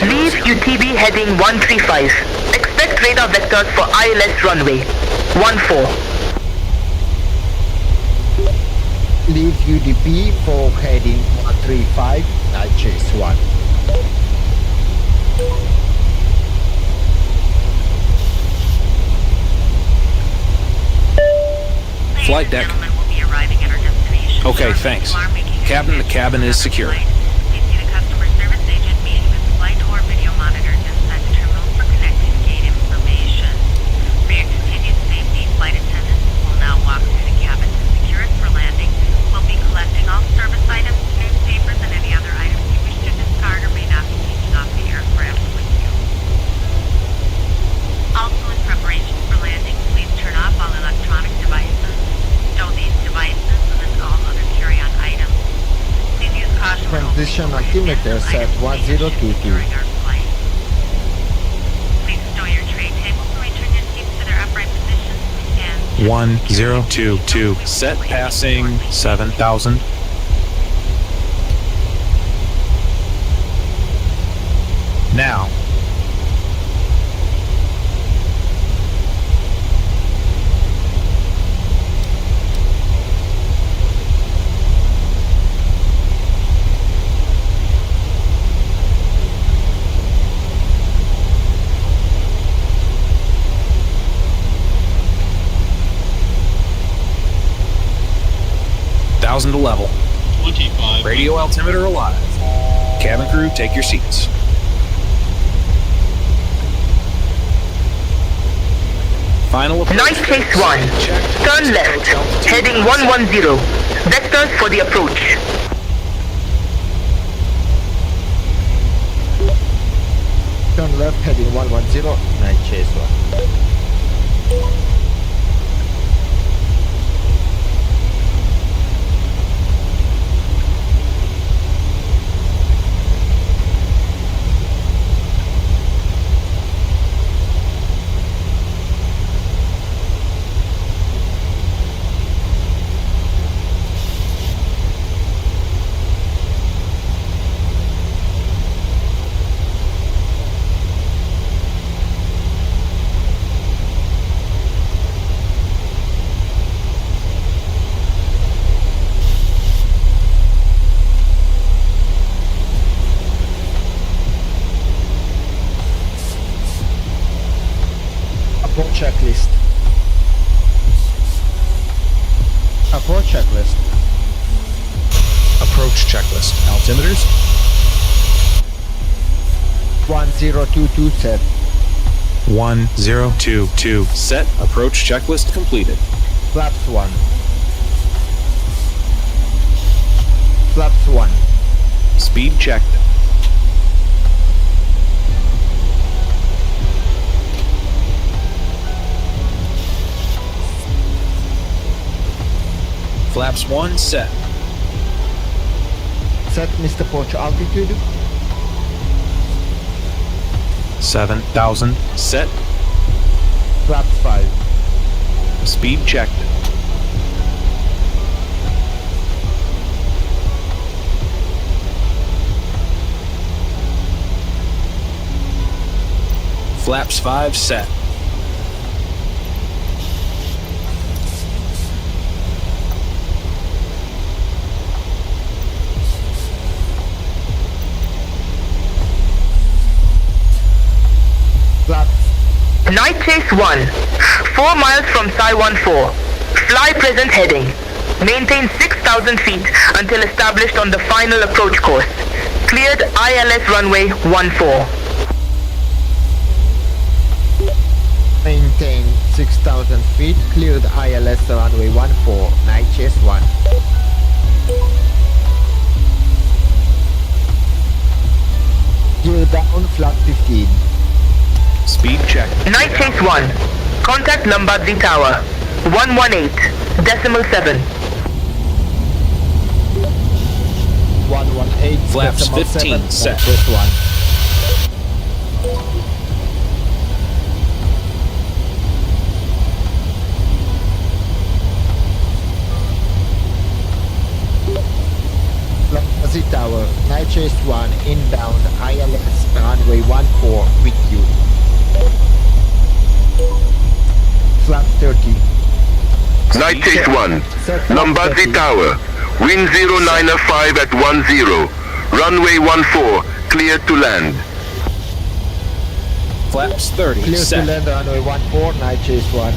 Leave UTB heading 135. Expect radar vectors for ILS runway 14. Leave UDP for heading 135 Night Chase 1. Flight deck. Okay, thanks. Captain, the cabin is secure. Transition altimeter set 1022. Please stow your tray tables and return your seats to their upright positions. And 1022. Set passing 7,000. Now. To level. 25. Radio altimeter alive. Cabin crew, take your seats. Final approach. Night Chase 1. Turn left. Heading 110. Vectors for the approach. Turn left heading 110 Night Chase 1. checklist. Approach checklist. Approach checklist. Altimeters. 1022 set. 1022 set. Approach checklist completed. Flaps 1. Flaps 1. Speed checked. Flaps 1 set. Set Mr. Poach altitude. 7,000 set. Flaps 5. Speed checked. Flaps 5 set. Night chase 1. 4 miles from Psi 14. Fly present heading. Maintain 6,000 feet until established on the final approach course. Cleared ILS runway 14. Maintain 6,000 feet. Cleared ILS runway 14. Night chase 1. Gear down, flag 15. Speed check. Night chase 1. Contact Lombardzi Tower. 118.7. 118. Flaps 15 set. This one. Lombardzi Tower. Night chase 1. Inbound ILS runway 14 with you. Flat 30. Night chase 1. Lombardzi Tower. Wind 095 at 10. Runway 14. Cleared to land. Flaps 30 Clear set. to land runway 14. Night chase 1.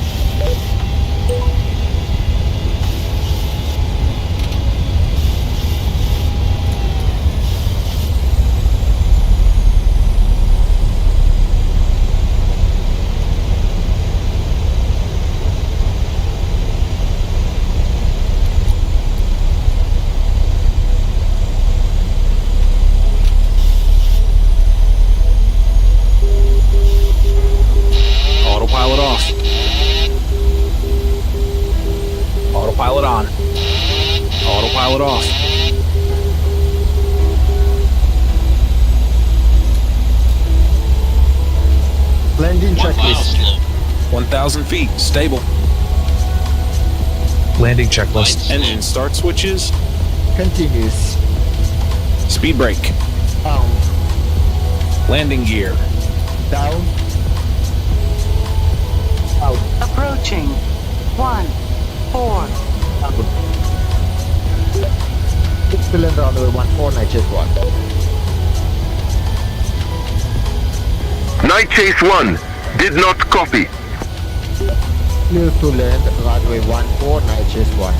Autopilot off. Autopilot on. Autopilot off. Landing 1 mile checklist. slope. 1,000 feet. Stable. Landing checklist. Lights Engine start switches. Continuous. Speed brake. Down. Landing gear. Down. Out. Approaching. 1, 4. Out. 6 cylinder runway 14. Night chase 1. Night chase 1. Did not copy. Clear to land runway 14. Night chase 1.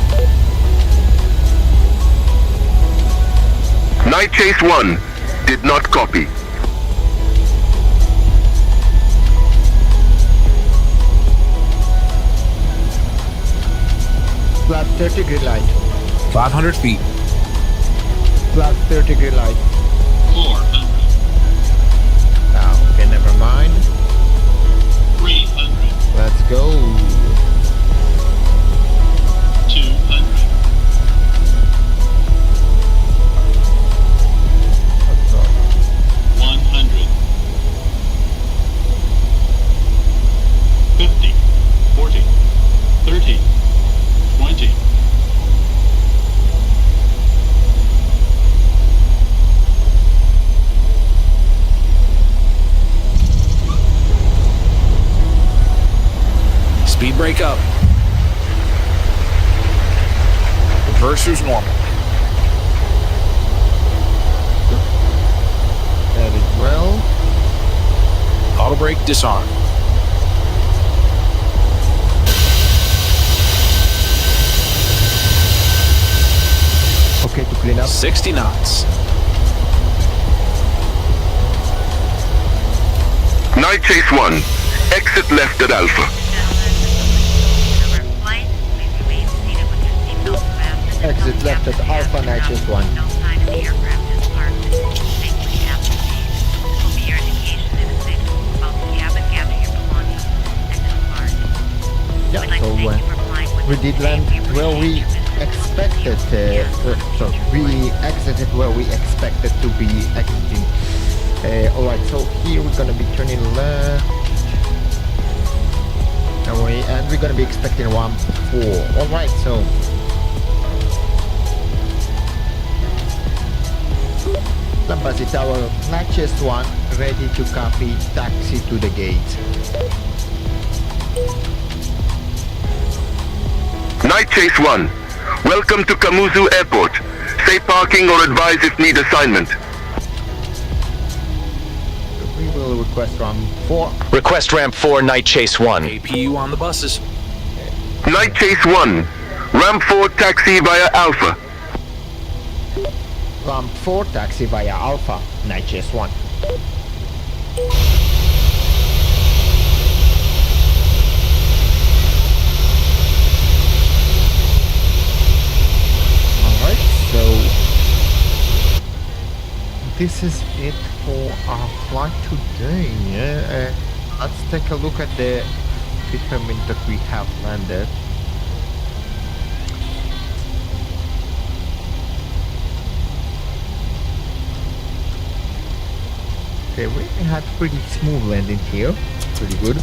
Night chase 1. Did not copy. Flat 30 green light. 500 feet. Flat 30 green light. 400. Now, okay, never mind. 300. Let's go. 200. 100. 50. 40. 30. 20. Speed brake up. Reverser's normal. That is well. Auto brake disarm. Clean up. 60 knots. Night Chase 1, exit left at Alpha. Exit left at Alpha, Night Chase 1. Yeah, so we did land where we expected, we exited where we expected to be exiting. Alright, so here we're gonna be turning left, and we're gonna be expecting 1-4. Alright, so Lambasi Tower, Night Chase 1, ready to copy, taxi to the gate. Night Chase 1, welcome to Kamuzu Airport. Say parking or advise if need assignment. We will request ramp 4. Request ramp 4, Night Chase 1. APU on the buses. Night Chase 1, ramp 4 taxi via Alpha. Ramp 4 taxi via Alpha, Night Chase 1. Alright, so this is it for our flight today. Let's take a look at the equipment that we have landed. Okay, we had pretty smooth landing here, pretty good.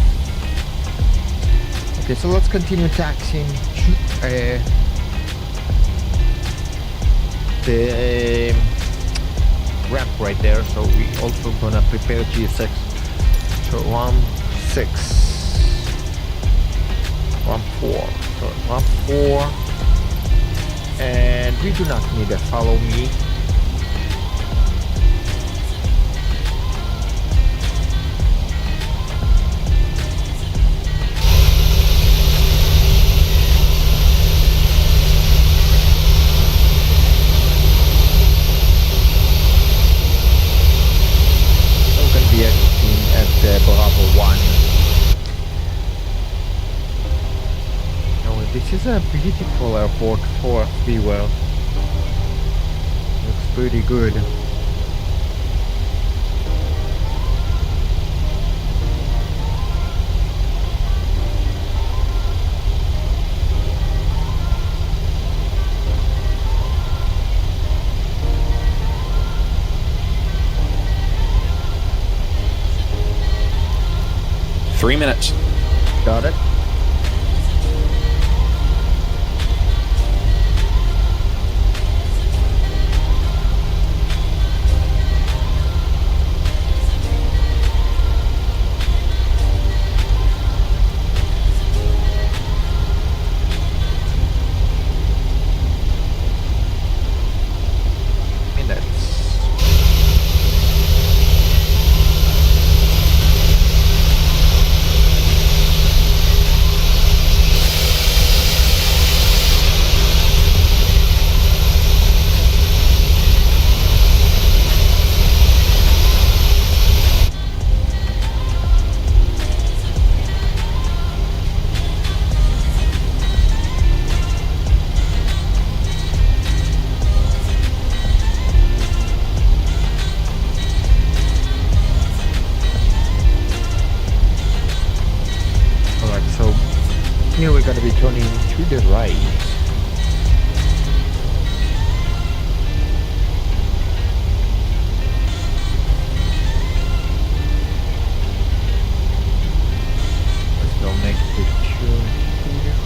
Okay, so let's continue taxiing the ramp right there. So we also gonna prepare GSX. So 1-6, 1-4, so 1-4, and we do not need a follow me. Bravo 1. Oh, this is a beautiful airport for freewheel. Looks pretty good. Three minutes. Got it. Here we're going to be turning to the right. Let's go make the turn here.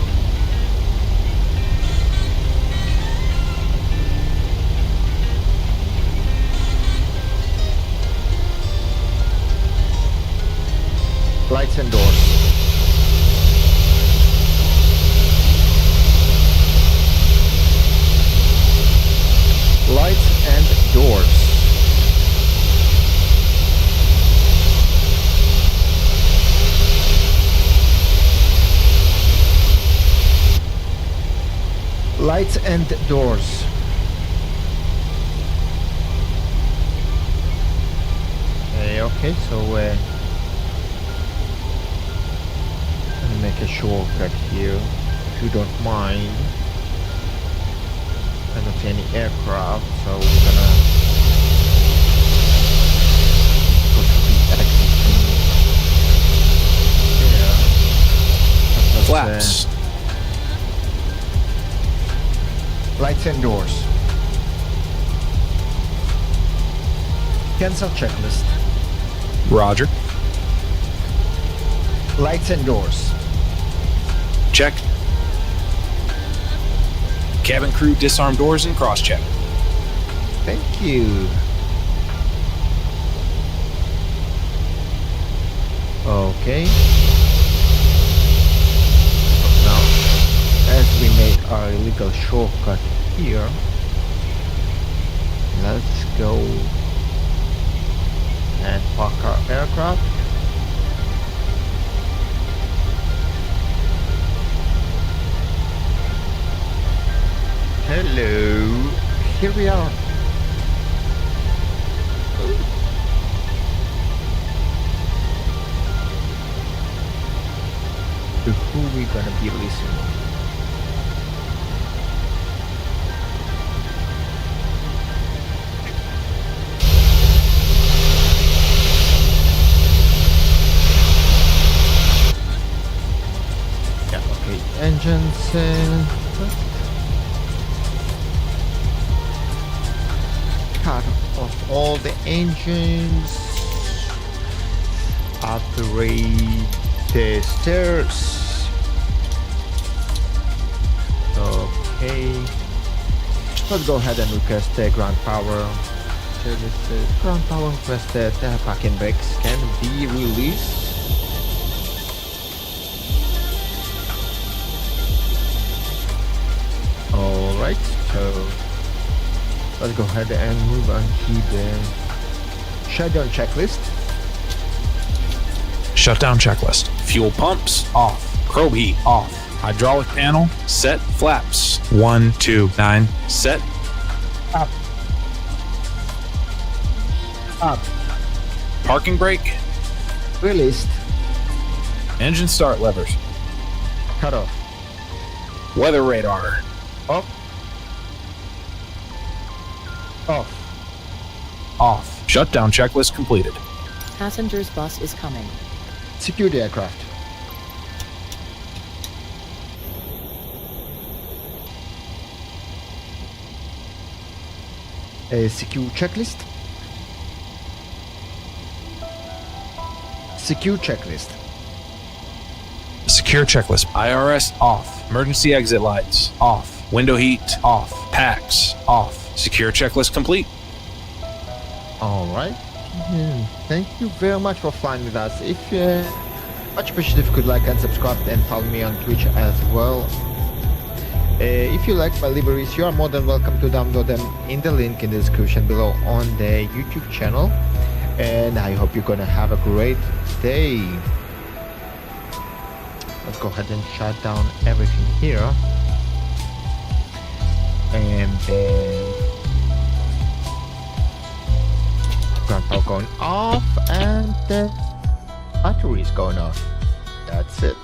Lights and doors. Lights and doors. Lights and doors. Okay, so let me make a shortcut here, if you don't mind. I don't see any aircraft, so we're gonna go to the exit here. Flaps. Lights and doors. Cancel checklist. Roger. Lights and doors. Check. Cabin crew disarm doors and cross-check. Thank you. Okay. Now, as we made our illegal shortcut here, let's go and park our aircraft. Hello, here we are. To who we gonna be listening? Yeah, okay, engines. Cut off all the engines. Operate the stairs. Okay. Let's go ahead and request the ground power. Services. Ground power requested. Parking brakes can be released. Alright, so let's go ahead and move on to the shutdown checklist. Shutdown checklist. Fuel pumps off. Probe heat off. Hydraulic panel set. Flaps 1, 2, 9 set. Up. Up. Parking brake released. Engine start levers cut off. Weather radar up. Off. Off. Shutdown checklist completed. Passengers bus is coming. Secure the aircraft. A secure checklist. Secure checklist. Secure checklist. IRS off. Emergency exit lights off. Window heat off. Packs off. Secure checklist complete. Alright. Thank you very much for flying with us. If much appreciated if you could like and subscribe and follow me on Twitch as well. If you like my libraries, you are more than welcome to download them in the link in the description below on the YouTube channel. And I hope you're gonna have a great day. Let's go ahead and shut down everything here. And then ground power going off and the battery is going off. That's it.